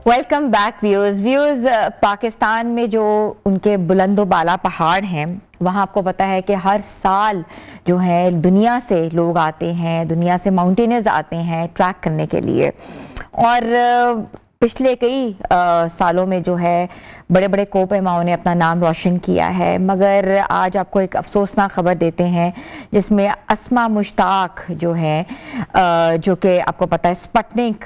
Welcome back views Pakistan में जो उनके बुलंदो बाला पहाड़ हैं वहाँ आपको पता है कि हर साल जो है दुनिया से लोग आते हैं, दुनिया से माउंटेनर्स आते हैं ट्रैक करने के लिए। और पिछले कई सालों में जो है बड़े बड़े कोपेमाओं ने अपना नाम रोशन किया है, मगर आज आपको एक अफसोसनाक खबर देते हैं जिसमें अस्मा मुश्ताक जो है जो कि आपको पता है स्पटनिक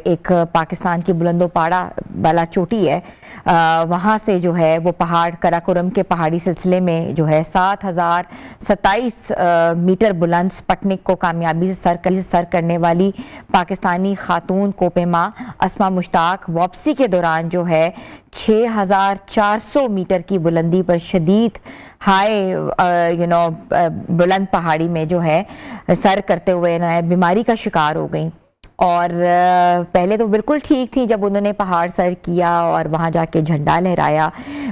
एक पाकिस्तान की बुलंदोपाड़ा वाला चोटी है, वहाँ से जो है वो पहाड़ कराकोरम के पहाड़ी सिलसिले में जो है 7027 मीटर बुलंद स्पटनिक को कामयाबी से सर करने वाली पाकिस्तानी खातून कोपेमा अस्मा मुश्ताक वापसी के दौरान जो है 6400 मीटर की बुलंदी पर शदीद हाई बुलंद पहाड़ी में जो है सर करते हुए बीमारी का शिकार हो गई। और पहले तो बिल्कुल ठीक थी जब उन्होंने पहाड़ सर किया और वहाँ जाके झंडा लहराया,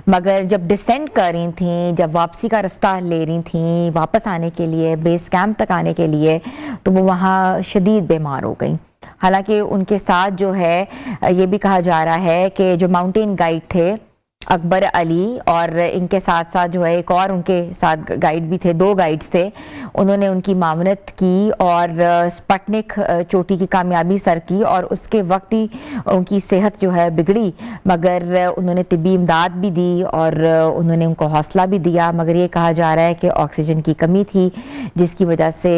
मगर जब डिसेंड कर रही थी, जब वापसी का रास्ता ले रही थी वापस आने के लिए, बेस कैंप तक आने के लिए, तो वो वहाँ शदीद बीमार हो गई। हालांकि उनके साथ जो है ये भी कहा जा रहा है कि जो माउंटेन गाइड थे अकबर अली और इनके साथ साथ जो है एक और उनके साथ गाइड भी थे, 2 गाइड्स थे, उन्होंने उनकी मामनत की और स्पटनिक चोटी की कामयाबी सर की और उसके वक्त ही उनकी सेहत जो है बिगड़ी, मगर उन्होंने तिब्बी इमदाद भी दी और उन्होंने उनको हौसला भी दिया। मगर ये कहा जा रहा है कि ऑक्सीजन की कमी थी जिसकी वजह से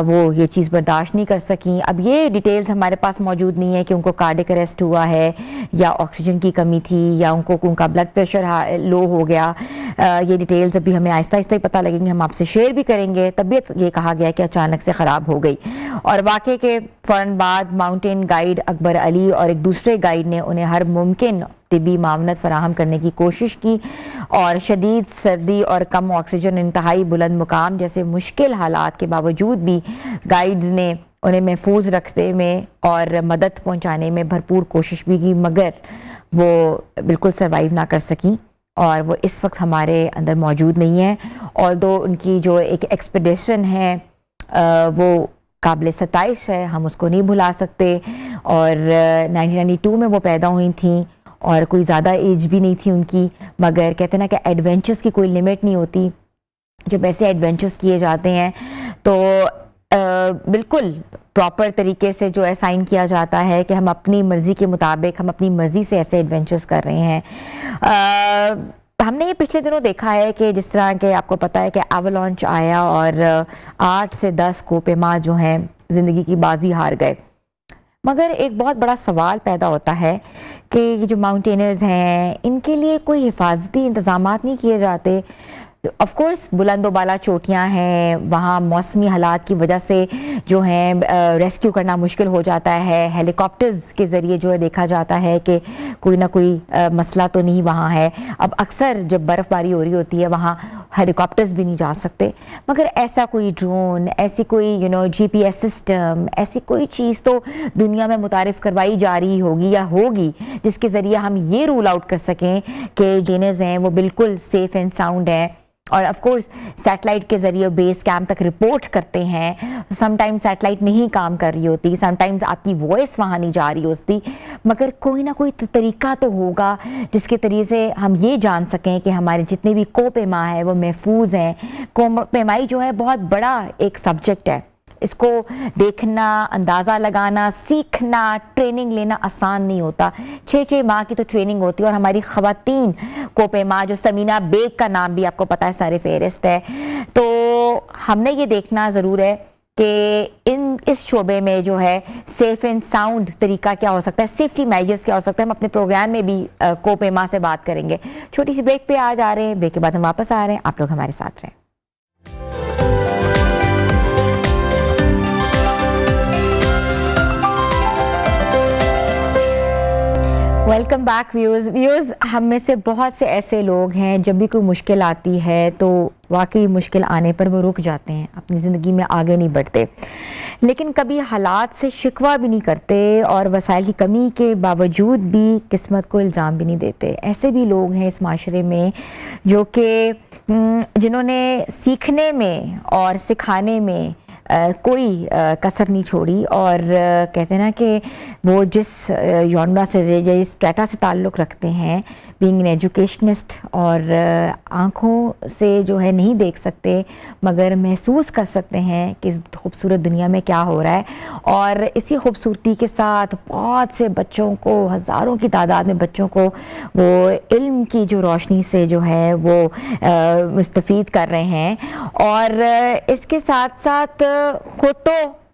वो ये चीज़ बर्दाश्त नहीं कर सकी। अब ये डिटेल्स हमारे पास मौजूद नहीं है कि उनको कार्डियक अरेस्ट हुआ है या ऑक्सीजन की कमी थी या उनका ब्लड प्रेशर लो हो गया। ये डिटेल्स अभी हमें आहिस्ता आहिस्ता ही पता लगेंगे, हम आपसे शेयर भी करेंगे। तबीयत ये कहा गया कि अचानक से ख़राब हो गई और वाक़े के फ़ौरन बाद माउंटेन गाइड अकबर अली और एक दूसरे गाइड ने उन्हें हर मुमकिन तिब्बी मामनत फराहम करने की कोशिश की और शदीद सर्दी और कम ऑक्सीजन, इंतहाई बुलंद मुकाम जैसे मुश्किल हालात के बावजूद भी गाइड्स ने उन्हें महफूज रखने में और मदद पहुंचाने में भरपूर कोशिश भी की, मगर वो बिल्कुल सरवाइव ना कर सकी और वो इस वक्त हमारे अंदर मौजूद नहीं है। और दो उनकी जो एक एक्सपेडिशन है वो काबिल सताइश है, हम उसको नहीं भुला सकते। और 1992 में वो पैदा हुई थी और कोई ज़्यादा एज भी नहीं थी उनकी, मगर कहते हैं ना कि एडवेंचर्स की कोई लिमिट नहीं होती। जब ऐसे एडवेंचर्स किए जाते हैं तो बिल्कुल प्रॉपर तरीके से जो है साइन किया जाता है कि हम अपनी मर्ज़ी के मुताबिक, हम अपनी मर्ज़ी से ऐसे एडवेंचर्स कर रहे हैं। हमने ये पिछले दिनों देखा है कि जिस तरह के आपको पता है कि एवलांच आया और 8 से 10 कोपेमा जो हैं ज़िंदगी की बाजी हार गए। मगर एक बहुत बड़ा सवाल पैदा होता है कि ये जो माउंटेनर्स हैं इनके लिए कोई हिफाजती इंतज़ामात नहीं किए जाते। ऑफ कोर्स बुलंदोबाला चोटियां हैं, वहाँ मौसमी हालात की वजह से जो है रेस्क्यू करना मुश्किल हो जाता है। हेलीकॉप्टर्स के ज़रिए जो है देखा जाता है कि कोई ना कोई मसला तो नहीं वहाँ है। अब अक्सर जब बर्फ़बारी हो रही होती है वहाँ हेलीकॉप्टर्स भी नहीं जा सकते, मगर ऐसा कोई ड्रोन, ऐसी कोई GPS सिस्टम, ऐसी कोई चीज़ तो दुनिया में मुतारिफ़ करवाई जा रही होगी या होगी जिसके ज़रिए हम ये रूल आउट कर सकें कि जेनर्स हैं वो बिल्कुल सेफ़ एंड साउंड हैं। और ऑफ कोर्स सैटेलाइट के ज़रिए बेस कैंप तक रिपोर्ट करते हैं, तो समटाइम्स सैटेलाइट नहीं काम कर रही होती, समटाइम्स आपकी वॉइस वहाँ नहीं जा रही होती, मगर कोई ना कोई तरीका तो होगा जिसके तरीके से हम ये जान सकें कि हमारे जितने भी कोपेमा है वो महफूज हैं। कोपेमाई जो है बहुत बड़ा एक सब्जेक्ट है, इसको देखना, अंदाज़ा लगाना, सीखना, ट्रेनिंग लेना आसान नहीं होता। 6 माह की तो ट्रेनिंग होती है। और हमारी ख़वातीन कोपेमा जो समीना बेग का नाम भी आपको पता है सारे फेहरिस्त है, तो हमने ये देखना ज़रूर है कि इस शोबे में जो है सेफ़ एंड साउंड तरीका क्या हो सकता है, सेफ्टी मेजर्स क्या हो सकता है। हम अपने प्रोग्राम में भी कोपेमा से बात करेंगे। छोटी सी ब्रेक पे आज आ रहे हैं, ब्रेक के बाद हम वापस आ रहे हैं, आप लोग हमारे साथ रहें। Welcome back views. हम में से बहुत से ऐसे लोग हैं जब भी कोई मुश्किल आती है तो वाकई मुश्किल आने पर वो रुक जाते हैं, अपनी ज़िंदगी में आगे नहीं बढ़ते, लेकिन कभी हालात से शिकवा भी नहीं करते और वसाइल की कमी के बावजूद भी किस्मत को इल्ज़ाम भी नहीं देते। ऐसे भी लोग हैं इस माशरे में जो कि जिन्होंने सीखने में और सिखाने में कोई कसर नहीं छोड़ी और कहते हैं ना कि वो जिस जॉनरा से जिस स्ट्रेटा से ताल्लुक़ रखते हैं, बीइंग एन एजुकेशनिस्ट, और आँखों से जो है नहीं देख सकते मगर महसूस कर सकते हैं कि इस खूबसूरत दुनिया में क्या हो रहा है। और इसी खूबसूरती के साथ बहुत से बच्चों को, हज़ारों की तादाद में बच्चों को वो इल्म की जो रोशनी से जो है वो मुस्तफ़ीद कर रहे हैं। और इसके साथ साथ खुद तो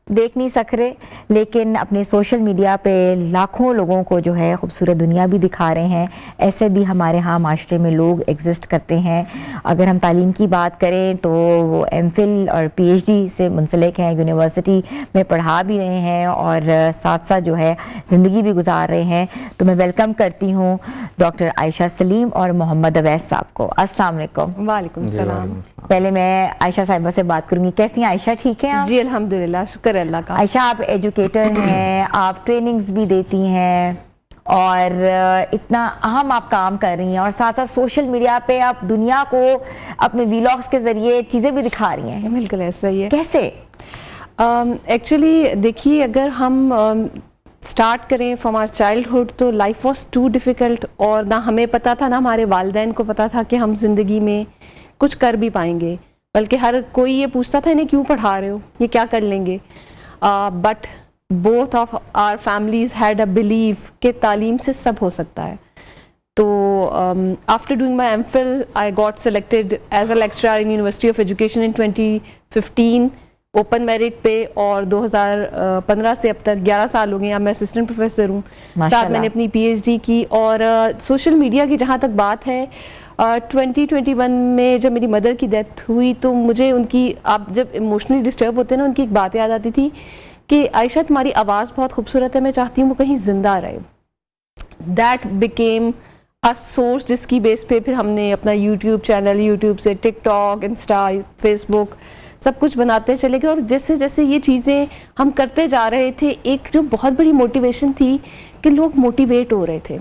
देख नहीं सक रहे लेकिन अपने सोशल मीडिया पे लाखों लोगों को जो है खूबसूरत दुनिया भी दिखा रहे हैं। ऐसे भी हमारे यहाँ माशरे में लोग एग्जिस्ट करते हैं। अगर हम तालीम की बात करें तो वो एमफिल और पीएचडी से मुंसलिक हैं, यूनिवर्सिटी में पढ़ा भी रहे हैं और साथ साथ जो है ज़िंदगी भी गुजार रहे हैं। तो मैं वेलकम करती हूँ डॉक्टर आयशा सलीम और मोहम्मद अवैस साहब को। अस्सलाम वालेकुम। वालेकुम सलाम। पहले मैं आयशा साहिबा से बात करूँगी। कैसी हैं आयशा, ठीक है आप? जी अल्हम्दुलिल्लाह, शुक्र है अल्लाह का। आयशा, आप एजुकेटर हैं, आप ट्रेनिंग्स भी देती हैं और इतना अहम आप काम कर रही हैं और साथ साथ सोशल मीडिया पे आप दुनिया को अपने वीलॉग्स के ज़रिए चीज़ें भी दिखा रही हैं। बिल्कुल ऐसा ही है। कैसे? एक्चुअली देखिए, अगर हम स्टार्ट करें फ्रॉम आवर चाइल्डहुड तो लाइफ वॉज टू डिफ़िकल्ट और ना हमें पता था ना हमारे वालिदैन को पता था कि हम ज़िंदगी में कुछ कर भी पाएंगे, बल्कि हर कोई ये पूछता था इन्हें क्यों पढ़ा रहे हो, ये क्या कर लेंगे। But both of our families had a believe कि तालीम से सब हो सकता है। तो after doing my MPhil I got selected as a lecturer in University of Education in 2015 open merit पे, और 2015 से अब तक 11 साल हो गए। अब मैं असिस्टेंट प्रोफेसर हूँ, साथ मैंने अपनी पीएचडी की। और सोशल मीडिया की जहाँ तक बात है, 2021 में जब मेरी मदर की डेथ हुई तो मुझे उनकी, आप जब इमोशनली डिस्टर्ब होते हैं ना, उनकी एक बात याद आती थी कि आयशा तुम्हारी आवाज़ बहुत खूबसूरत है, मैं चाहती हूँ वो कहीं ज़िंदा रहे। दैट बिकेम अ सोर्स जिसकी बेस पे फिर हमने अपना यूट्यूब चैनल, यूट्यूब से टिकटॉक, इंस्टा, फेसबुक सब कुछ बनाते चले गए। और जैसे जैसे ये चीज़ें हम करते जा रहे थे, एक जो बहुत बड़ी मोटिवेशन थी कि लोग मोटिवेट हो रहे थे,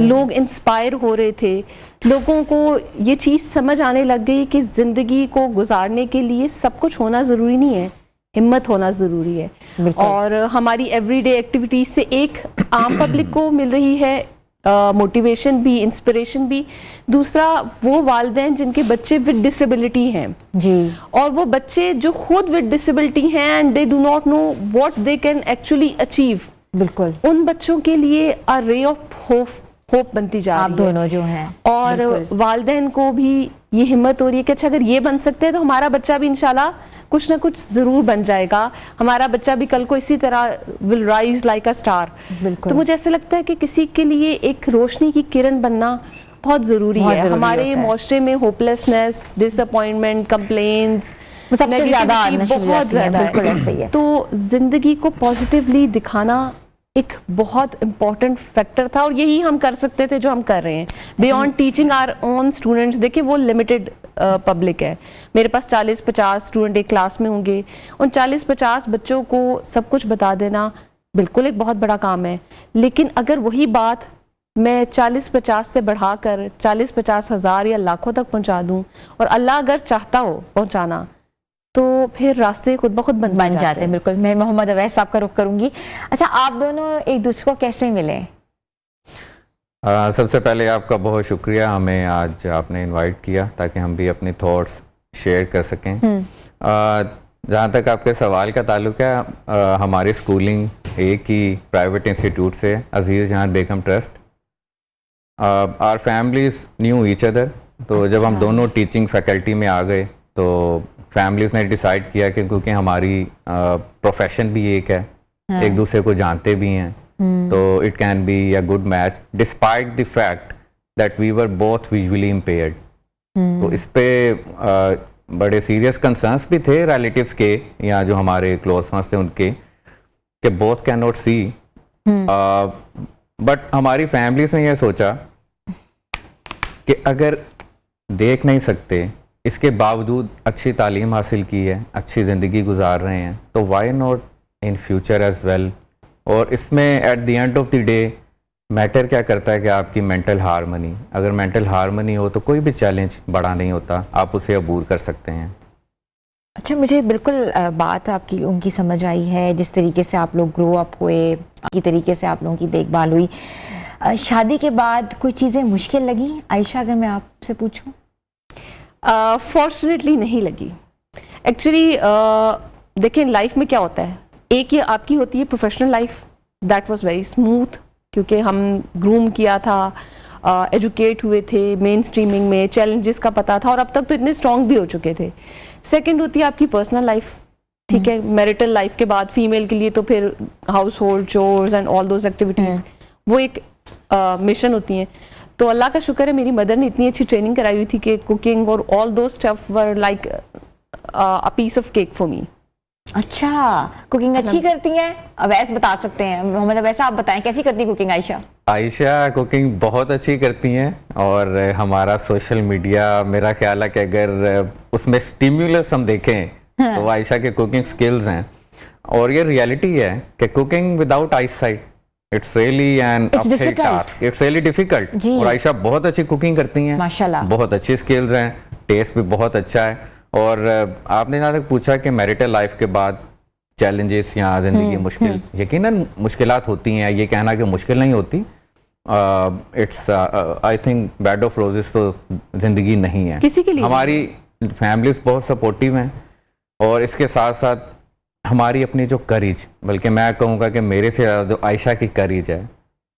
लोग इंस्पायर हो रहे थे, लोगों को ये चीज़ समझ आने लग गई कि ज़िंदगी को गुजारने के लिए सब कुछ होना ज़रूरी नहीं है, हिम्मत होना ज़रूरी है। और हमारी एवरीडे एक्टिविटीज से एक आम पब्लिक को मिल रही है मोटिवेशन भी, इंस्पिरेशन भी। दूसरा, वो वालिदैन जिनके बच्चे विद डिसेबिलिटी हैं जी, और वो बच्चे जो खुद विद डिसेबिलिटी हैं and they do not know what they can actually achieve, बिल्कुल उन बच्चों के लिए अ रे ऑफ होप बनती जा रही है। आप दोनों जो हैं, और वालिदैन को भी ये हिम्मत हो रही है कि अच्छा अगर ये बन सकते हैं तो हमारा बच्चा भी इंशाल्लाह कुछ ना कुछ जरूर बन जाएगा, हमारा बच्चा भी कल को इसी तरह will rise like a star. तो मुझे ऐसा लगता है कि किसी के लिए एक रोशनी की किरण बनना बहुत जरूरी है। हमारे माशरे में होपलेसनेस, डिसअपॉइंटमेंट, कंप्लेन्स सबसे ज्यादा बहुत ज्यादा है। तो जिंदगी को पॉजिटिवली दिखाना एक बहुत इम्पॉर्टेंट फैक्टर था और यही हम कर सकते थे जो हम कर रहे हैं। Beyond teaching our own students, देखिए वो लिमिटेड पब्लिक है, मेरे पास 40-50 स्टूडेंट एक क्लास में होंगे, उन 40-50 बच्चों को सब कुछ बता देना बिल्कुल एक बहुत बड़ा काम है। लेकिन अगर वही बात मैं 40-50 से बढ़ाकर 40-50 हज़ार या लाखों तक पहुंचा दूं, और अल्लाह अगर चाहता हो पहुंचाना, तो फिर रास्ते खुद ब खुद बन जाते हैं। बिल्कुल। मैं मोहम्मद अवैस साहब का रुख करूंगी। अच्छा, आप दोनों एक दूसरे को कैसे मिले? सबसे पहले आपका बहुत शुक्रिया, हमें आज आपने इनवाइट किया ताकि हम भी अपनी थॉट्स शेयर कर सकें। जहाँ तक आपके सवाल का ताल्लुक है, हमारी स्कूलिंग एक ही प्राइवेट इंस्टीट्यूट से, Aziz Jahan Begum trust. Our families knew each other, तो जब हम दोनों टीचिंग फैकल्टी में आ गए तो फैमिलीज ने डिसाइड किया कि क्योंकि हमारी प्रोफेशन भी एक है, एक दूसरे को जानते भी हैं, तो it can be a good match despite the fact that we were both visually impaired. तो इस पे बड़े सीरियस कंसर्न्स भी थे रिलेटिव्स के या जो हमारे क्लोज फ्रेंड्स थे उनके, कि both can not see. But हमारी फैमिलीज ने यह सोचा कि अगर देख नहीं सकते, इसके बावजूद अच्छी तालीम हासिल की है, अच्छी ज़िंदगी गुजार रहे हैं, तो why not in future as well. और इसमें at the end of the day matter क्या करता है कि आपकी मेंटल हार्मनी, अगर मेंटल हार्मनी हो तो कोई भी चैलेंज बड़ा नहीं होता, आप उसे अबूर कर सकते हैं। अच्छा, मुझे बिल्कुल बात आपकी उनकी समझ आई है, जिस तरीके से आप लोग ग्रो अप हुए, की तरीके से आप लोगों की देखभाल हुई। शादी के बाद कोई चीज़ें मुश्किल लगी आयशा, अगर मैं आपसे पूछूं? फॉर्चुनेटली नहीं लगी। एक्चुअली देखिए लाइफ में क्या होता है, एक ये आपकी होती है professional life, that was very smooth क्योंकि हम ग्रूम किया था, एजुकेट हुए थे, मेन स्ट्रीमिंग में चैलेंजेस का पता था और अब तक तो इतने स्ट्रॉन्ग भी हो चुके थे। सेकंड होती है आपकी पर्सनल लाइफ, ठीक है, मैरिटल लाइफ के बाद फीमेल के लिए तो फिर house hold chores and all those activities वो एक मिशन होती हैं। तो अल्लाह का शुक्र है मेरी मदर ने इतनी अच्छी ट्रेनिंग कराई हुई थी कि कुकिंग और all those stuff were like a piece of cake for me. अच्छा, कुकिंग अच्छी करती हैं? अवैस बता सकते हैं, मोहम्मद अवैस आप बताएं कैसी करती कुकिंग आयशा? आयशा कुकिंग बहुत अच्छी करती हैं और हमारा सोशल मीडिया, मेरा ख्याल है कि अगर उसमें स्टिम्युलस हम देखें तो आयशा के कुकिंग स्किल्स हैं। और ये रियलिटी है कि cooking without I site it's really an uphill task, it's really difficult. और आयशा बहुत अच्छी कुकिंग करती हैं माशाल्लाह, बहुत अच्छी स्किल्स हैं, टेस्ट भी बहुत अच्छा है। और आपने जहाँ तक पूछा कि मैरिटल लाइफ के बाद चैलेंजेस या ज़िंदगी मुश्किल, यकीनन मुश्किलात होती हैं, ये कहना कि मुश्किल नहीं होती, it's I think bed of roses तो ज़िंदगी नहीं है किसी के लिए। हमारी फैमिलीज बहुत सपोर्टिव हैं और इसके साथ साथ हमारी अपनी जो करेज, बल्कि मैं कहूँगा कि मेरे से ज़्यादा जो आयशा की करेज है,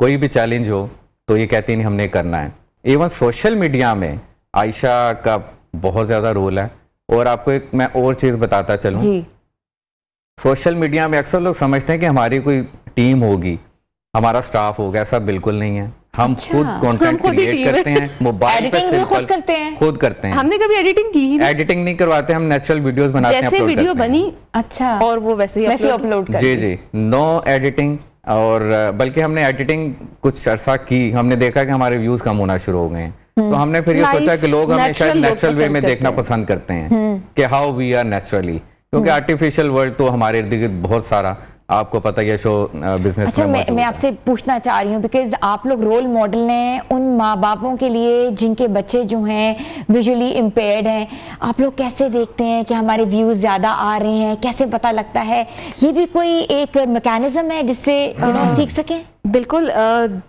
कोई भी चैलेंज हो तो ये कहती नहीं हमने करना है। इवन सोशल मीडिया में आयशा का बहुत ज़्यादा रोल है। और आपको एक मैं और चीज़ बताता चलूँ, सोशल मीडिया में अक्सर लोग समझते हैं कि हमारी कोई टीम होगी, हमारा स्टाफ होगा, ऐसा बिल्कुल नहीं है। हम खुद कंटेंट क्रिएट करते हैं, मोबाइल पे सिंपल खुद करते हैं। हमने कभी एडिटिंग की ही नहीं। एडिटिंग नहीं करवाते, हम नेचुरल वीडियोस बनाते हैं, जैसे वीडियो बनी अच्छा और वो वैसे ही अपलोड करते हैं। जी, नो एडिटिंग। और बल्कि हमने एडिटिंग कुछ अर्सा की, हमने देखा कि हमारे व्यूज कम होना शुरू हो गए हैं, तो हमने फिर ये सोचा कि लोग हमें शायद नेचुरल वे में देखना पसंद करते हैं कि हाउ वी आर नेचुरली, क्योंकि आर्टिफिशियल वर्ल्ड तो हमारे इर्द गिर्द बहुत सारा आपको पता है शो बिजनेस। अच्छा, मैं आपसे पूछना चाह रही हूँ बिकॉज आप लोग रोल मॉडल हैं उन माँ बापों के लिए जिनके बच्चे जो हैं विजुअली इम्पेयर्ड हैं। आप लोग कैसे देखते हैं कि हमारे व्यूज ज़्यादा आ रहे हैं, कैसे पता लगता है? ये भी कोई एक मैकेनिज्म है जिससे सीख सकें? बिल्कुल,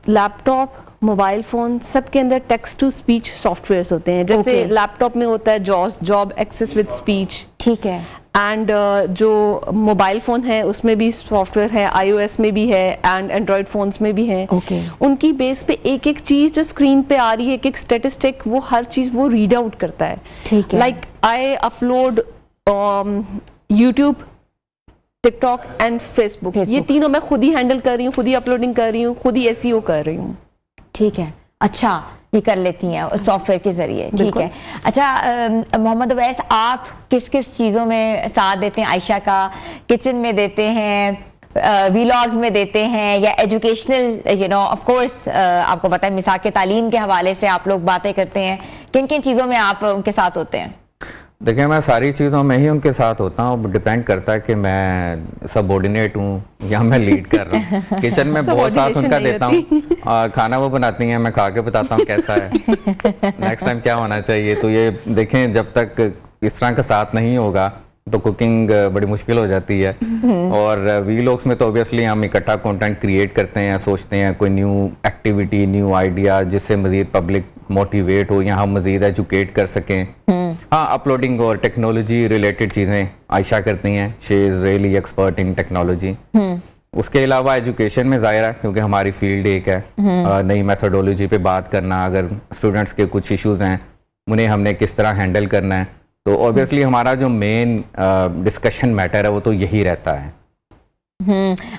लैपटॉप, मोबाइल फ़ोन, सब के अंदर टेक्स्ट टू स्पीच सॉफ्टवेयर्स होते हैं। जैसे लैपटॉप में होता है जॉब एक्सेस विद स्पीच, ठीक है, एंड जो मोबाइल फ़ोन है उसमें भी सॉफ्टवेयर है, iOS में भी है एंड एंड्रॉयड फ़ोन्स में भी है। उनकी बेस पे एक एक चीज़ जो स्क्रीन पे आ रही है, एक एक स्टेटिस्टिक, वो हर चीज़ वो रीड आउट करता है। ठीक है, like I upload YouTube, TikTok and Facebook, ये तीनों मैं खुद ही हैंडल कर रही हूँ, खुद ही अपलोडिंग कर रही हूँ, खुद ही SEO कर रही हूँ। ठीक है, अच्छा, ये कर लेती हैं सॉफ्टवेयर के जरिए, ठीक है। अच्छा मोहम्मद अवैस, आप किस किस चीज़ों में साथ देते हैं आयशा का? किचन में देते हैं, वीलॉग्स में देते हैं, या एजुकेशनल ऑफ कोर्स आपको पता है मिसाक के तालीम के हवाले से आप लोग बातें करते हैं, किन किन चीज़ों में आप उनके साथ होते हैं? देखिए, मैं सारी चीज़ों में ही उनके साथ होता हूँ, डिपेंड करता है कि मैं सबऑर्डिनेट हूँ या मैं लीड कर रहा हूँ। किचन में बहुत साथ उनका देता हूँ, खाना वो बनाती हैं, मैं खा के बताता हूँ कैसा है, नेक्स्ट टाइम क्या होना चाहिए। तो ये देखें, जब तक इस तरह का साथ नहीं होगा तो कुकिंग बड़ी मुश्किल हो जाती है। और वीलॉग्स में तो ऑब्वियसली हम इकट्ठा कंटेंट क्रिएट करते हैं, सोचते हैं कोई न्यू एक्टिविटी, न्यू आइडिया जिससे मज़ीद पब्लिक मोटिवेट हो या हम मज़ीद एजुकेट कर सकें। हाँ, अपलोडिंग और टेक्नोलॉजी रिलेटेड चीज़ें आयशा करती हैं, she is really expert in technology. उसके अलावा एजुकेशन में ज़ाहिर है, क्योंकि हमारी फील्ड एक है, नई मेथोडोलॉजी पे बात करना, अगर स्टूडेंट्स के कुछ इश्यूज़ हैं उन्हें हमने किस तरह हैंडल करना है, तो ऑब्वियसली हमारा जो मेन डिस्कशन मैटर है वो तो यही रहता है।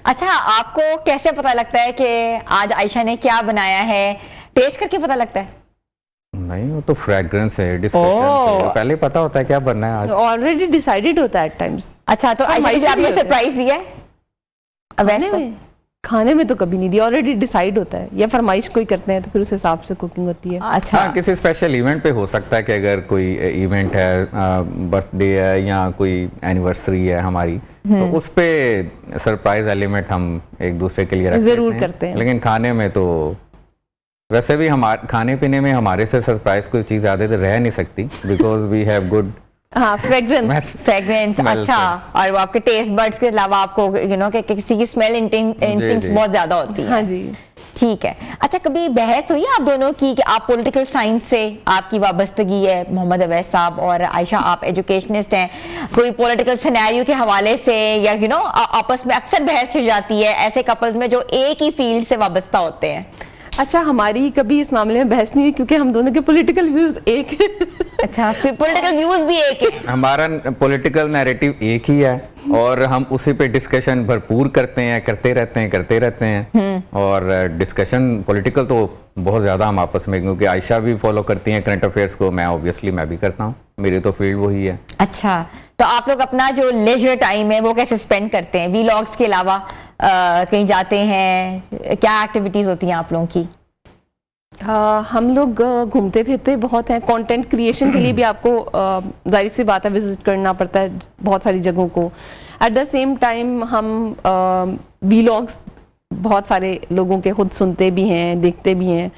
अच्छा, आपको कैसे पता लगता है कि आज आयशा ने क्या बनाया है? टेस्ट करके पता लगता है? नहीं, वो तो फ्रेग्रेंस है, डिस्कशन से पहले पता होता है क्या बनना है आज, ऑलरेडी डिसाइडेड होता है एट टाइम्स। अच्छा, तो आयशा ने आपने सरप्राइज दिया है? खाने में तो कभी नहीं दिया, ऑलरेडी डिसाइड होता है, या फरमाइश कोई करते हैं तो फिर उस हिसाब से कुकिंग होती है। अच्छा, हाँ, किसी स्पेशल इवेंट पे हो सकता है कि अगर कोई इवेंट है, बर्थडे है या कोई एनिवर्सरी है हमारी, तो उस पे सरप्राइज एलिमेंट हम एक दूसरे के लिए रखते हैं, जरूर करते हैं। लेकिन खाने में तो वैसे भी हमारे खाने पीने में हमारे से सरप्राइज कोई चीज़ ज़्यादा रह नहीं सकती, बिकॉज वी हैव गुड हाँ फ्रेग्रेंस फ्रेग्रेंस, Smell अच्छा। sense. और वो आपके टेस्ट बड्स के अलावा आपको किसी की स्मेल इंस्टिंक्ट्स जी। बहुत ज्यादा होती है। हाँ जी। ठीक है। अच्छा, कभी बहस हुई है आप दोनों की कि आप पॉलिटिकल साइंस से आपकी वाबस्तगी है, मोहम्मद अवैस साहब, और आयशा आप एजुकेशनिस्ट हैं, कोई पॉलिटिकल सिनेरियो के हवाले से या आपस में अक्सर बहस हो जाती है ऐसे कपल्स में जो एक ही फील्ड से वाबस्ता होते हैं? अच्छा, हमारी कभी इस मामले में बहस नहीं हुई क्योंकि हम दोनों के पॉलिटिकल व्यूज एक हैं। अच्छा, पॉलिटिकल व्यूज भी एक है। हमारा पॉलिटिकल नैरेटिव एक ही है और हम उसी पे डिस्कशन भरपूर करते हैं, करते रहते हैं। और डिस्कशन पॉलिटिकल तो बहुत ज़्यादा हम आपस में, क्योंकि आयशा भी फॉलो करती हैं करंट अफेयर्स को, मैं ऑब्वियसली मैं भी करता हूँ, मेरी तो फील्ड वही है। अच्छा, तो आप लोग अपना जो लेजर टाइम है वो कैसे स्पेंड करते हैं? वीलॉग्स के अलावा कहीं जाते हैं? क्या एक्टिविटीज होती हैं आप लोगों की? हम लोग घूमते फिरते बहुत हैं। कंटेंट क्रिएशन के लिए भी आपको जाहिर सी बात है विजिट करना पड़ता है बहुत सारी जगहों को। एट द सेम टाइम हम वीलॉग्स बहुत सारे लोगों के खुद सुनते भी हैं, देखते भी हैं।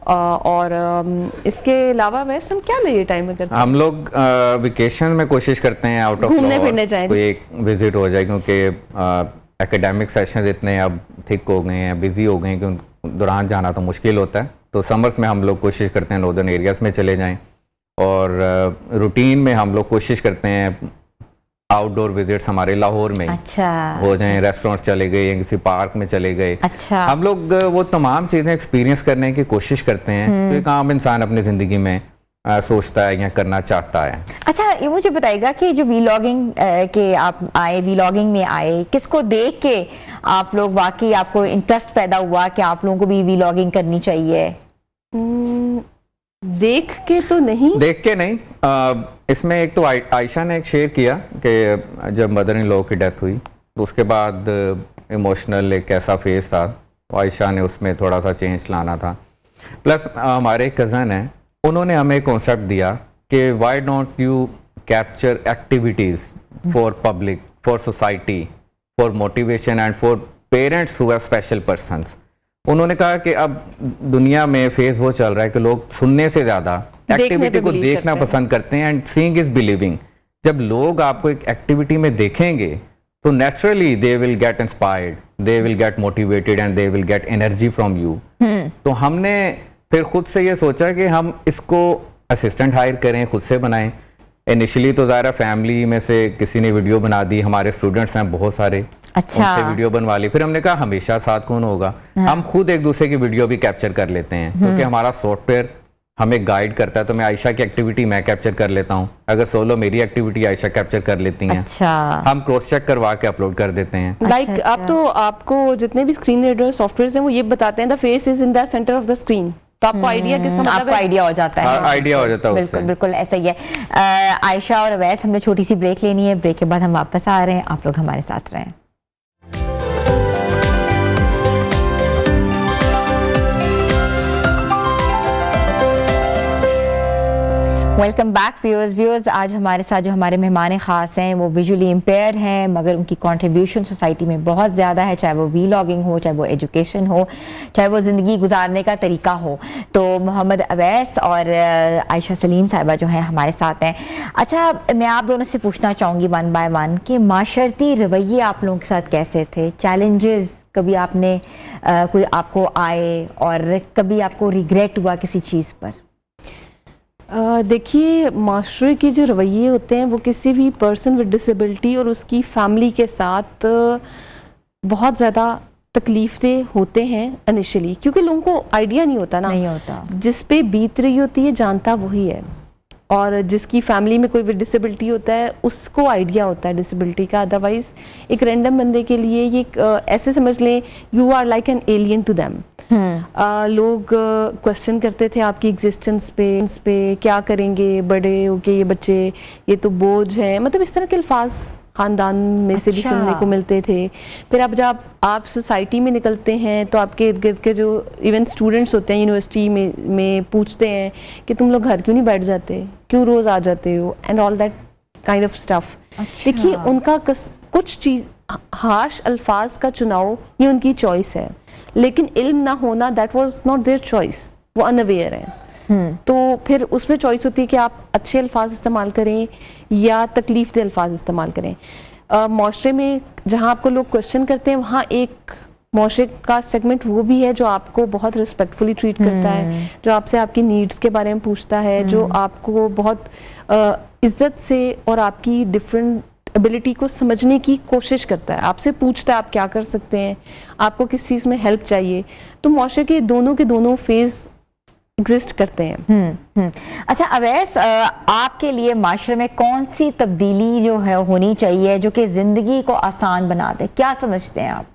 और इसके अलावा वैसे हम क्या लेजर टाइम में करते हैं? हम लोग वेकेशन में कोशिश करते हैं आउट ऑफ घूमने फिरने जाएं। कोई एक विजिट हो जाए, क्योंकि एकेडमिक सेशंस इतने अब थिक हो गए हैं, बिजी हो गए हैं कि उन दौरान जाना तो मुश्किल होता है। तो समर्स में हम लोग कोशिश करते हैं नॉर्दर्न एरियाज में चले जाएं, और रूटीन में हम लोग कोशिश करते हैं आउटडोर विजिट्स हमारे लाहौर में अच्छा हो जाएं, रेस्टोरेंट्स चले गए या किसी पार्क में चले गए। अच्छा, हम लोग वो तमाम चीज़ें एक्सपीरियंस करने की कोशिश करते हैं जो एक आम इंसान अपनी ज़िंदगी में सोचता है या करना चाहता है। अच्छा, ये मुझे बताइएगा कि जो वीलॉगिंग के आप आए, वीलॉगिंग में आए, किसको देख के आप लोग वाकई आपको इंटरेस्ट पैदा हुआ कि आप लोगों को भी वीलॉगिंग करनी चाहिए? देख के तो नहीं, देख के नहीं। इसमें एक तो आयशा ने एक शेयर किया कि जब मदर इन लॉ की डेथ हुई तो उसके बाद इमोशनल एक ऐसा फेज था, तो आयशा ने उसमें थोड़ा सा चेंज लाना था। प्लस हमारे कज़न हैं, उन्होंने हमें कॉन्सेप्ट दिया कि why don't you capture activities for public, for society, for motivation and for parents who have special persons. उन्होंने कहा कि अब दुनिया में फेज वो चल रहा है कि लोग सुनने से ज़्यादा एक्टिविटी को देखना पसंद करते हैं, एंड सीइंग इज बिलीविंग। जब लोग आपको एक एक्टिविटी में देखेंगे तो naturally they will get inspired, they will get motivated and they will get energy from you. तो हमने फिर खुद से ये सोचा कि हम इसको असिस्टेंट हायर करें, खुद से बनाएं। इनिशियली तो ज़ाहिर फैमिली में से किसी ने वीडियो बना दी, हमारे स्टूडेंट्स हैं बहुत सारे, अच्छा, उनसे वीडियो बनवा ली। फिर हमने कहा हमेशा साथ कौन होगा, हम खुद एक दूसरे की वीडियो भी कैप्चर कर लेते हैं, क्योंकि हमारा सॉफ्टवेयर हमें गाइड करता है। तो मैं आयशा की एक्टिविटी मैं कैप्चर कर लेता हूँ, अगर सोलो मेरी एक्टिविटी आयशा कैप्चर कर लेती हैं। अच्छा, हम क्रॉस चेक करवा के अपलोड कर देते हैं। लाइक अच्छा। आप तो आपको जितने भी स्क्रीन रीडर सॉफ्टवेयर हैं वो ये बताते हैं the face is in the centre of the screen, तो आपको आइडिया किसका मतलब आपको है? आइडिया हो जाता है। आइडिया हो जाता है बिल्कुल उससे। बिल्कुल ऐसा ही है। आयशा और अवैस, हमने छोटी सी ब्रेक लेनी है, ब्रेक के बाद हम वापस आ रहे हैं, आप लोग हमारे साथ रहें। Welcome back viewers. आज हमारे साथ जो हमारे मेहमान ख़ास हैं वो विजुअली इम्पेयर हैं, मगर उनकी कंट्रीब्यूशन सोसाइटी में बहुत ज़्यादा है, चाहे वो वीलॉगिंग हो, चाहे वो एजुकेशन हो, चाहे वो ज़िंदगी गुजारने का तरीका हो। तो मोहम्मद अवैस और आयशा सलीम साहिबा जो हैं हमारे साथ हैं। अच्छा, मैं आप दोनों से पूछना चाहूँगी वन बाय वन कि माशरती रवैये आप लोगों के साथ कैसे थे? चैलेंजेस कभी आपने कोई आपको आए और कभी आपको रिग्रेट हुआ किसी चीज़ पर? देखिए, माशरे के जो रवैये होते हैं वो किसी भी पर्सन विद डिसेबिलिटी और उसकी फैमिली के साथ बहुत ज़्यादा तकलीफ़देह होते हैं इनिशियली, क्योंकि लोगों को आइडिया नहीं होता ना, नहीं होता। जिस पे बीत रही होती है जानता वही है, और जिसकी फैमिली में कोई विद डिसेबिलिटी होता है उसको आइडिया होता है डिसेबिलिटी का। अदरवाइज एक रैंडम बंदे के लिए ये ऐसे समझ लें you are like an alien to them. लोग क्वेश्चन करते थे आपकी एग्जिस्टेंस पे क्या करेंगे बड़े होके ये बच्चे, ये तो बोझ है, मतलब इस तरह के अल्फाज ख़ानदान में से भी सुनने को मिलते थे। फिर अब जब आप सोसाइटी में निकलते हैं तो आपके इर्द गिर्द के जो इवन स्टूडेंट्स होते हैं यूनिवर्सिटी में पूछते हैं कि तुम लोग घर क्यों नहीं बैठ जाते, क्यों रोज़ आ जाते हो, and all that kind of stuff. देखिए, उनका कुछ चीज़ हार्श अल्फाज का चुनाव ये उनकी चॉइस है, लेकिन इल्म ना होना that was not their choice, वो अनअवेयर है। तो फिर उसमें चॉइस होती है कि आप अच्छे अल्फाज इस्तेमाल करें या तकलीफ दे अल्फाज इस्तेमाल करें। माशरे में जहाँ आपको लोग क्वेश्चन करते हैं, वहाँ एक माशरे का सेगमेंट वो भी है जो आपको बहुत रिस्पेक्टफुली ट्रीट करता है, जो आपसे आपकी नीड्स के बारे में पूछता है, जो आपको बहुत इज्जत से और आपकी डिफरेंट एबिलिटी को समझने की कोशिश करता है, आपसे पूछता है आप क्या कर सकते हैं, आपको किस चीज़ में हेल्प चाहिए। तो माशरे के दोनों फेज एग्जिस्ट करते हैं। अच्छा अवैस, आपके लिए माशरे में कौन सी तब्दीली जो है होनी चाहिए जो कि ज़िंदगी को आसान बना दे, क्या समझते हैं आप?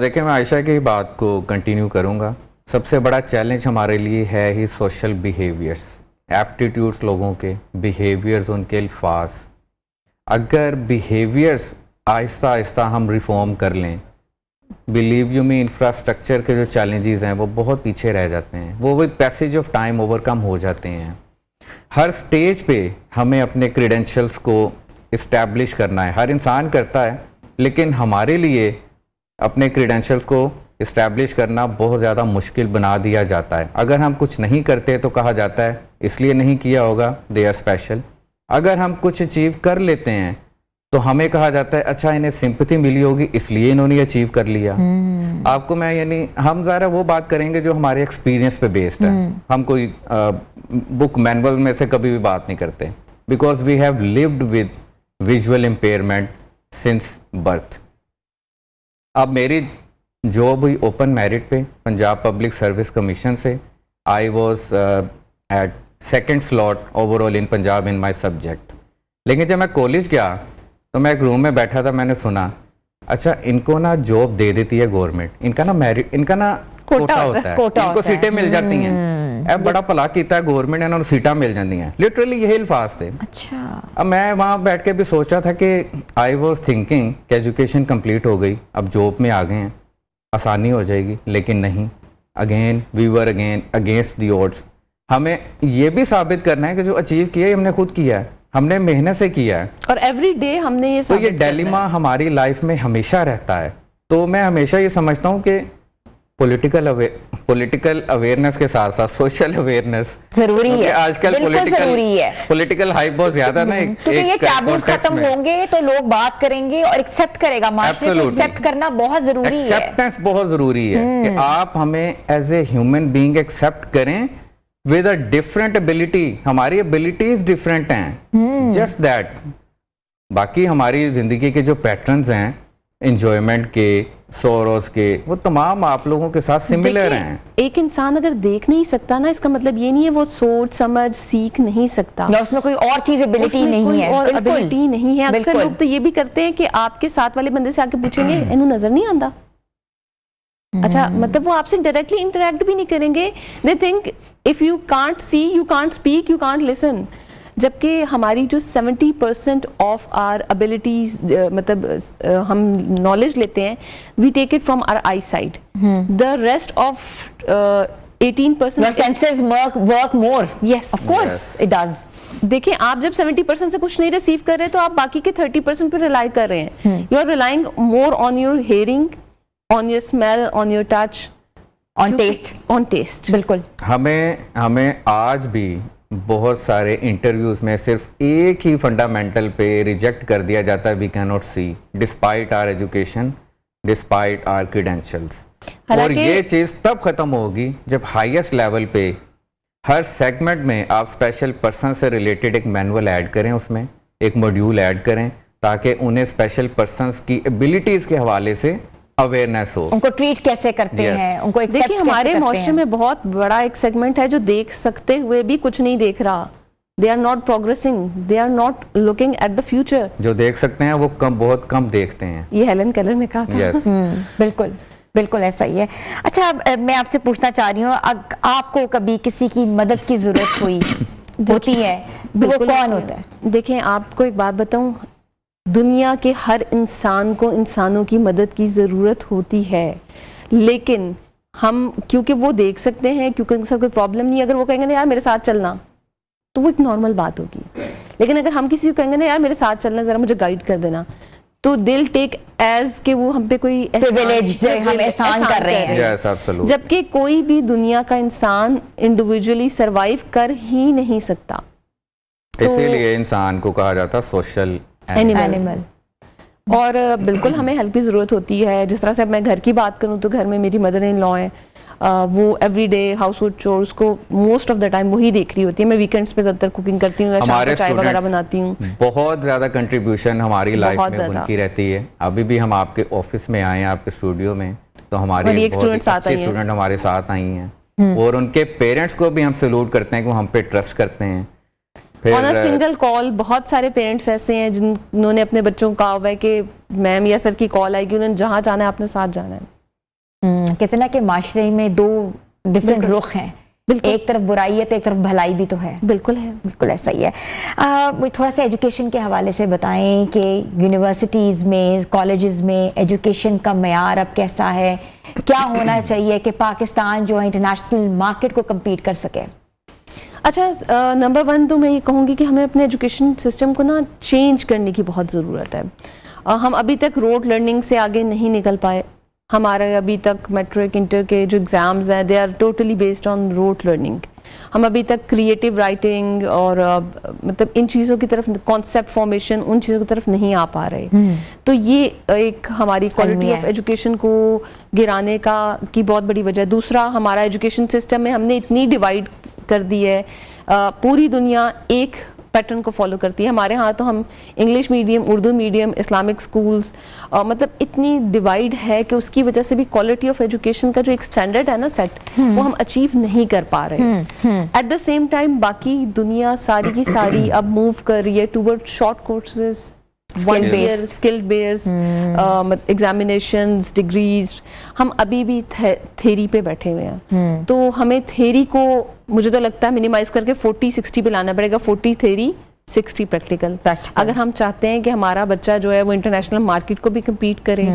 देखिए, मैं आयशा की बात को कंटिन्यू करूँगा। सबसे बड़ा चैलेंज हमारे लिए है ही सोशल बिहेवियर्स, एप्टीट्यूड्स लोगों के, बिहेवियर्स उनके अल्फाज। अगर बिहेवियर्स आहिस्ता आहिस्ता हम रिफॉर्म कर लें, बिलीव यू मी, इंफ्रास्ट्रक्चर के जो चैलेंजेस हैं वो बहुत पीछे रह जाते हैं, वो with passage of time overcome हो जाते हैं। हर स्टेज पे हमें अपने क्रेडेंशियल्स को इस्टेब्लिश करना है, हर इंसान करता है, लेकिन हमारे लिए अपने क्रेडेंशियल्स को इस्टेब्लिश करना बहुत ज़्यादा मुश्किल बना दिया जाता है। अगर हम कुछ नहीं करते तो कहा जाता है इसलिए नहीं किया होगा, दे आर स्पेशल। अगर हम कुछ अचीव कर लेते हैं तो हमें कहा जाता है अच्छा इन्हें सिंपैथी मिली होगी इसलिए इन्होंने अचीव कर लिया। आपको मैं यानी हम ज़रा वो बात करेंगे जो हमारे एक्सपीरियंस पे बेस्ड है, हम कोई बुक मैनुअल में से कभी भी बात नहीं करते, because we have lived with visual impairment since birth. अब मेरी जॉब हुई ओपन मेरिट पे पंजाब पब्लिक सर्विस कमीशन से। I was at second slot overall in Punjab in my subject. लेकिन जब मैं कॉलेज गया तो मैं एक रूम में बैठा था, मैंने सुना अच्छा इनको ना जॉब दे देती है गवर्नमेंट, इनका ना मेरिट, इनका ना कोटा होता है, इनको सीटें मिल जाती हैं। अब बड़ा भला किया है गवर्नमेंट, इन्होंने सीटें मिल जाती हैं, लिटरली यही अल्फाज थे। अच्छा, अब मैं वहाँ बैठ के भी सोच रहा था कि आई वॉज थिंकिंग कि एजुकेशन कंप्लीट हो गई, अब जॉब में आ गए हैं, आसानी हो जाएगी, लेकिन नहीं। Again we were again against the odds. हमें ये भी साबित करना है कि जो अचीव किया है हमने खुद किया है, हमने मेहनत से किया है, और एवरी डे हमने ये तो ये डिलेमा हमारी लाइफ में हमेशा रहता है। तो मैं हमेशा ये समझता हूँ कि पॉलिटिकल अवेयरनेस के साथ साथ सोशल अवेयरनेस जरूरी है, आजकल पॉलिटिकल हाइप बहुत ज्यादा ना, क्योंकि ये टैबूज खत्म होंगे तो लोग बात करेंगे और एक्सेप्ट करेगा, माशरे को एक्सेप्ट करना बहुत जरूरी है। एक्सेप्टेंस बहुत जरूरी है कि आप हमें as a human being accept करें विद अ डिफरेंट एबिलिटी। हमारी एबिलिटीज डिफरेंट हैं, जस्ट दैट। बाकी हमारी जिंदगी के जो पैटर्न्स हैं एंजॉयमेंट के, सोरोस के, वो तमाम आप लोगों के साथ सिमिलर हैं। एक इंसान अगर देख नहीं सकता ना, इसका मतलब ये नहीं है वो सोच समझ सीख नहीं सकता, या उसमें कोई और चीज एबिलिटी नहीं है, और एबिलिटी नहीं है। अक्सर लोग तो ये भी करते हैं कि आपके साथ वाले बंदे से आके पूछेंगे इन्हें नजर नहीं आंदा। अच्छा, मतलब वो आपसे डायरेक्टली इंटरेक्ट भी नहीं करेंगे। They think if you can't see, you can't speak, you can't listen. जबकि हमारी जो 70% ऑफ आर एबिलिटीज, मतलब हम नॉलेज लेते हैं, we take it from our eye side. The rest of 18% your senses work more. Yes, of course it does. देखिए, आप जब 70% से कुछ नहीं रिसीव कर रहे तो आप बाकी के 30% पे रिलाई कर रहे हैं। You are relying more on your hearing, on your smell, on your touch, on taste. On taste, बिल्कुल। हमें आज भी बहुत सारे इंटरव्यूज में सिर्फ एक ही फंडामेंटल पे रिजेक्ट कर दिया जाता है, we can not see despite our education, despite our credentials. और ये चीज़ तब ख़त्म होगी जब हाईएस्ट लेवल पे हर सेगमेंट में आप स्पेशल पर्सन से रिलेटेड एक मैनुअल ऐड करें, उसमें एक मॉड्यूल ऐड करें, ताकि उन्हें स्पेशल पर्सन्स की एबिलिटीज़ के हवाले से अवेयरनेस हो, उनको ट्रीट कैसे करते हैं, उनको एक्सेप्ट देखिए हमारे माशरे में बहुत बड़ा एक सेगमेंट है जो देख सकते हुए भी कुछ नहीं देख रहा। They are not progressing, they are not looking at the future. जो देख सकते हैं वो बहुत कम देखते हैं। ये हेलन केलर ने कहा था। yes. बिल्कुल बिल्कुल ऐसा ही है। अच्छा, अब मैं आपसे पूछना चाह रही हूँ, आपको कभी किसी की मदद की जरूरत हुई होती है तो वो कौन होता है? देखें, आपको एक बात बताऊं, दुनिया के हर इंसान को इंसानों की मदद की ज़रूरत होती है, लेकिन हम क्योंकि वो देख सकते हैं, क्योंकि उनके साथ कोई प्रॉब्लम नहीं है, अगर वो कहेंगे ना यार मेरे साथ चलना, तो वो एक नॉर्मल बात होगी। लेकिन अगर हम किसी को कहेंगे ना यार मेरे साथ चलना, ज़रा मुझे गाइड कर देना, तो दिल टेक एज के वो हम पे कोई Privilege, हम एहसान कर रहे हैं। Yes absolutely. जबकि कोई भी दुनिया का इंसान इंडिविजुअली सरवाइव कर ही नहीं सकता। इसीलिए इंसान को कहा जाता है सोशल एनिमल। और बिल्कुल हमें हेल्प की ज़रूरत होती है। जिस तरह से अब मैं घर की बात करूं तो घर में मेरी मदर इन लॉ है, वो एवरीडे हाउस होल्ड चोर्स को मोस्ट ऑफ द टाइम वही देख रही होती है। मैं वीकेंड्स पे ज़्यादातर कुकिंग करती हूँ या शाम को चाय वगैरह बनाती हूँ। बहुत ज़्यादा कंट्रीब्यूशन हमारी लाइफ बहुत में ज़्यादा। उनकी रहती है। अभी भी हम आपके ऑफिस में आए हैं, आपके स्टूडियो में, तो हमारे एक बहुत student साथ अच्छे आई हैं। स्टूडेंट हमारे साथ आई हैं और उनके पेरेंट्स को भी हम सैल्यूट करते हैं कि वो हम पे ट्रस्ट करते हैं। ऑन अ सिंगल कॉल बहुत सारे पेरेंट्स ऐसे हैं जिन्होंने अपने बच्चों को कहा हुआ है कि मैम या सर की कॉल आएगी, उन्होंने जहाँ जाना है अपने साथ जाना है। कितना के माशरे में दो डिफरेंट रुख हैं, एक तरफ बुराई है तो एक तरफ भलाई भी तो है। बिल्कुल है। बिल्कुल ऐसा ही है। मुझे थोड़ा सा एजुकेशन के हवाले से बताएं कि यूनिवर्सिटीज़ में, कॉलेजेस में एजुकेशन का मयार अब कैसा है, क्या होना चाहिए कि पाकिस्तान जो है इंटरनेशनल मार्केट को कम्पीट कर सके। अच्छा, नंबर वन तो मैं ये कहूँगी कि हमें अपने एजुकेशन सिस्टम को ना चेंज करने की बहुत ज़रूरत है। हम अभी तक रोड लर्निंग से आगे नहीं निकल पाए। हमारे अभी तक मैट्रिक इंटर के जो एग्ज़ाम्स हैं they are totally based on rote learning. हम अभी तक क्रिएटिव राइटिंग और मतलब इन चीज़ों की तरफ, कॉन्सेप्ट फॉर्मेशन, उन चीज़ों की तरफ नहीं आ पा रहे। तो ये एक हमारी क्वालिटी ऑफ एजुकेशन को गिराने की बहुत बड़ी वजह है। दूसरा, हमारा एजुकेशन सिस्टम में हमने इतनी डिवाइड कर दी है। पूरी दुनिया एक पैटर्न को फॉलो करती है। हमारे यहाँ तो हम English medium, Urdu medium, Islamic schools, मतलब इतनी डिवाइड है कि उसकी वजह से भी क्वालिटी ऑफ एजुकेशन का जो एक स्टैंडर्ड है ना सेट, वो हम अचीव नहीं कर पा रहे। एट द सेम टाइम बाकी दुनिया सारी की सारी अब मूव कर रही है toward short courses, one year skill based examinations, degrees. हम अभी भी थेरी पे बैठे हुए हैं। तो हमें थेरी को, मुझे तो लगता है, मिनिमाइज करके 40-60 पे लाना पड़ेगा। 40 थेरी, 60 प्रैक्टिकल। अगर हम चाहते हैं कि हमारा बच्चा जो है वो इंटरनेशनल मार्केट को भी कम्पीट करे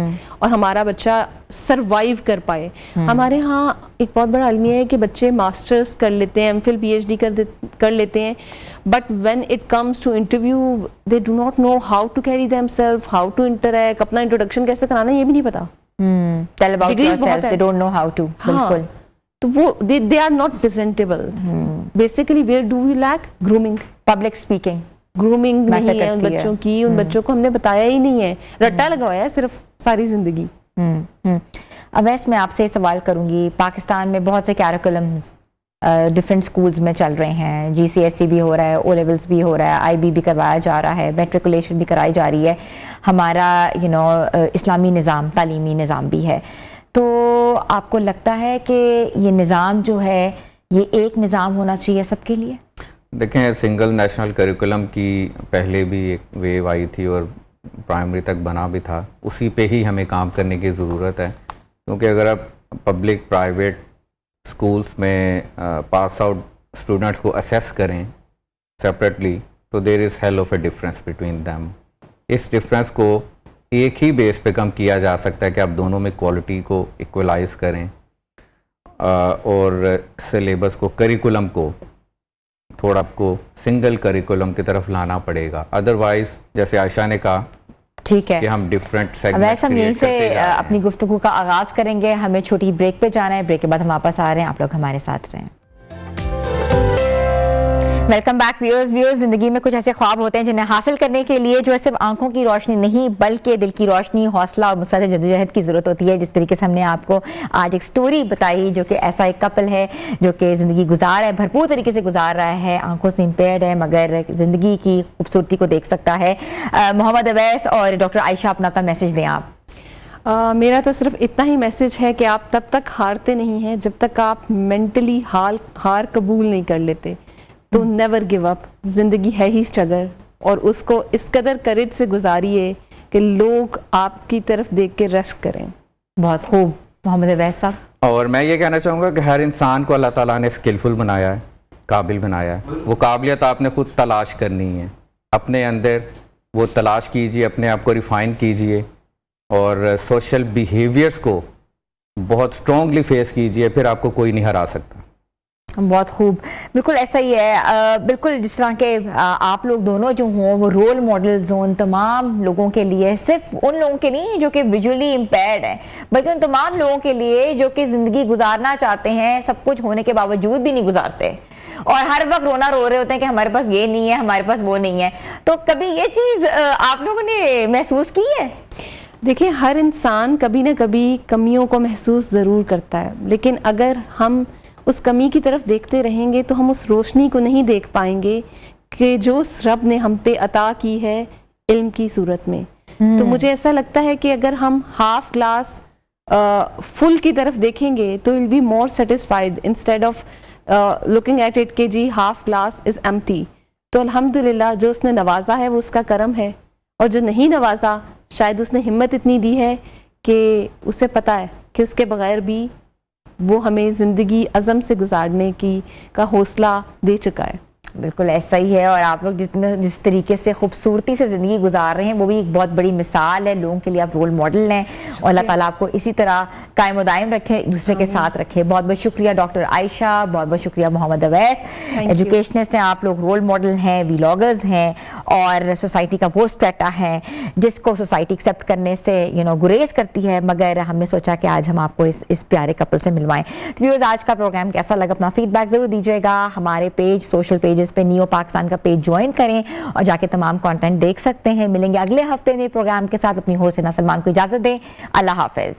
और हमारा बच्चा सरवाइव कर पाए। हमारे यहाँ एक बहुत बड़ा अलमिया है कि बच्चे मास्टर्स कर लेते हैं, एमफिल पीएचडी कर लेते हैं, but when it comes to interview they do not know how to carry themselves, how to interact, अपना इंट्रोडक्शन कैसे कराना है ये भी नहीं पता। Tell about yourself, they don't know how to. बिल्कुल। तो वो they are not presentable. Basically where do we lack? Grooming, public speaking. Grooming नहीं है उन बच्चों की। उन बच्चों को हमने बताया ही नहीं है, रट्टा लगवाया है सिर्फ सारी जिंदगी। अवैस, मैं आपसे सवाल करूंगी, पाकिस्तान में बहुत से कैरिकुलम्स डिफरेंट स्कूल्स में चल रहे हैं। GCSE भी हो रहा है, ओ लेवल्स भी हो रहा है, IB भी करवाया जा रहा है, मैट्रिकुलेशन भी कराई जा रही है। हमारा इस्लामी निज़ाम, तालीमी निज़ाम भी है। तो आपको लगता है कि ये निज़ाम जो है ये एक निज़ाम होना चाहिए सबके लिए? देखें, सिंगल नेशनल करिकुलम की पहले भी एक वेव आई थी और प्राइमरी तक बना भी था। उसी पे ही हमें काम करने की ज़रूरत है, क्योंकि अगर आप पब्लिक प्राइवेट स्कूल्स में पास आउट स्टूडेंट्स को असेस करें सेपरेटली, तो there is hell of a difference between them. इस डिफरेंस को एक ही बेस पे कम किया जा सकता है कि आप दोनों में क्वालिटी को इक्वलाइज करें और सिलेबस को, करिकुलम को थोड़ा आपको सिंगल करिकुलम की तरफ लाना पड़ेगा। अदरवाइज जैसे आयशा ने कहा, ठीक है, कि हम डिफरेंट सेगमेंट्स हम यहीं से अपनी गुफ्तगू का आगाज करेंगे। हमें छोटी ब्रेक पे जाना है, ब्रेक के बाद हम वापस आ रहे हैं, आप लोग हमारे साथ रहें। Welcome back viewers. जिंदगी में कुछ ऐसे ख्वाब होते हैं जिन्हें हासिल करने के लिए जो है सिर्फ आंखों की रोशनी नहीं बल्कि दिल की रोशनी, हौसला और मुसलसल जद्दोजहद की ज़रूरत होती है। जिस तरीके से हमने आपको आज एक स्टोरी बताई जो कि ऐसा एक कपल है जो कि ज़िंदगी गुजार है, भरपूर तरीके से गुजार रहा है, आंखों से इम्पेयर्ड है मगर ज़िंदगी की खूबसूरती को देख सकता है। मोहम्मद अवैस और डॉक्टर आयशा, अपना का मैसेज दें आप। मेरा तो सिर्फ इतना ही मैसेज है कि आप तब तक हारते नहीं हैं जब तक आप मेंटली हार कबूल नहीं कर लेते। तो नेवर गिव अप। जिंदगी है ही स्ट्रगल और उसको इस कदर करेज से गुजारिए कि लोग आपकी तरफ देख के रश्क करें। बहुत खूब मोहम्मद अवैस साहब। और मैं ये कहना चाहूँगा कि हर इंसान को अल्लाह ताला ने स्किलफुल बनाया है, काबिल बनाया है। वो काबिलियत आपने खुद तलाश करनी है, अपने अंदर वो तलाश कीजिए, अपने आप को रिफ़ाइन कीजिए और सोशल बिहेवियर्स को बहुत स्ट्रॉन्गली फेस कीजिए, फिर आपको कोई नहीं हरा सकता। बहुत खूब, बिल्कुल ऐसा ही है। बिल्कुल जिस तरह के आप लोग दोनों जो हों वो रोल मॉडल्स हों तमाम लोगों के लिए, सिर्फ उन लोगों के नहीं जो कि विजुअली इम्पेयर्ड हैं, बल्कि उन तमाम लोगों के लिए जो कि ज़िंदगी गुजारना चाहते हैं, सब कुछ होने के बावजूद भी नहीं गुजारते और हर वक्त रोना रो रहे होते हैं कि हमारे पास ये नहीं है, हमारे पास वो नहीं है। तो कभी ये चीज़ आप लोगों ने महसूस की है? देखिए, हर इंसान कभी ना कभी कमियों को महसूस ज़रूर करता है, लेकिन अगर हम उस कमी की तरफ देखते रहेंगे तो हम उस रोशनी को नहीं देख पाएंगे कि जो उस रब ने हम पे अता की है इल्म की सूरत में। तो मुझे ऐसा लगता है कि अगर हम हाफ ग्लास फुल की तरफ देखेंगे तो will be more satisfied instead of looking at it कि जी हाफ ग्लास इज़ एम्प्टी। तो अल्हम्दुलिल्लाह जो उसने नवाजा है वो उसका करम है, और जो नहीं नवाजा शायद उसने हिम्मत इतनी दी है कि उसे पता है कि उसके बगैर भी वो हमें ज़िंदगी अज़म से गुजारने का हौसला दे चुका है। बिल्कुल ऐसा ही है, और आप लोग जिस तरीके से खूबसूरती से ज़िंदगी गुजार रहे हैं वो भी एक बहुत बड़ी मिसाल है, लोगों के लिए आप रोल मॉडल हैं, और अल्लाह ताला आपको इसी तरह कायम दायम रखे, दूसरे के साथ रखे। बहुत बहुत शुक्रिया डॉक्टर आयशा, बहुत बहुत शुक्रिया मोहम्मद अवैस, एजुकेशनिस्ट हैं आप लोग, रोल मॉडल हैं, व्लॉगर्स हैं, और सोसाइटी का वो स्ट्रेटा है जिसको सोसाइटी एक्सेप्ट करने से गुरेज करती है, मगर हमने सोचा कि आज हम आपको इस प्यारे कपल से मिलवाएं। तो व्यूअर्स, आज का प्रोग्राम कैसा लगा अपना फीडबैक ज़रूर दीजिएगा। हमारे पेज, सोशल पेजेस पे नियो पाकिस्तान का पेज ज्वाइन करें और जाके तमाम कंटेंट देख सकते हैं। मिलेंगे अगले हफ्ते नए प्रोग्राम के साथ। अपनी होस्ट हिना सलमान को इजाजत दें। अल्लाह हाफिज।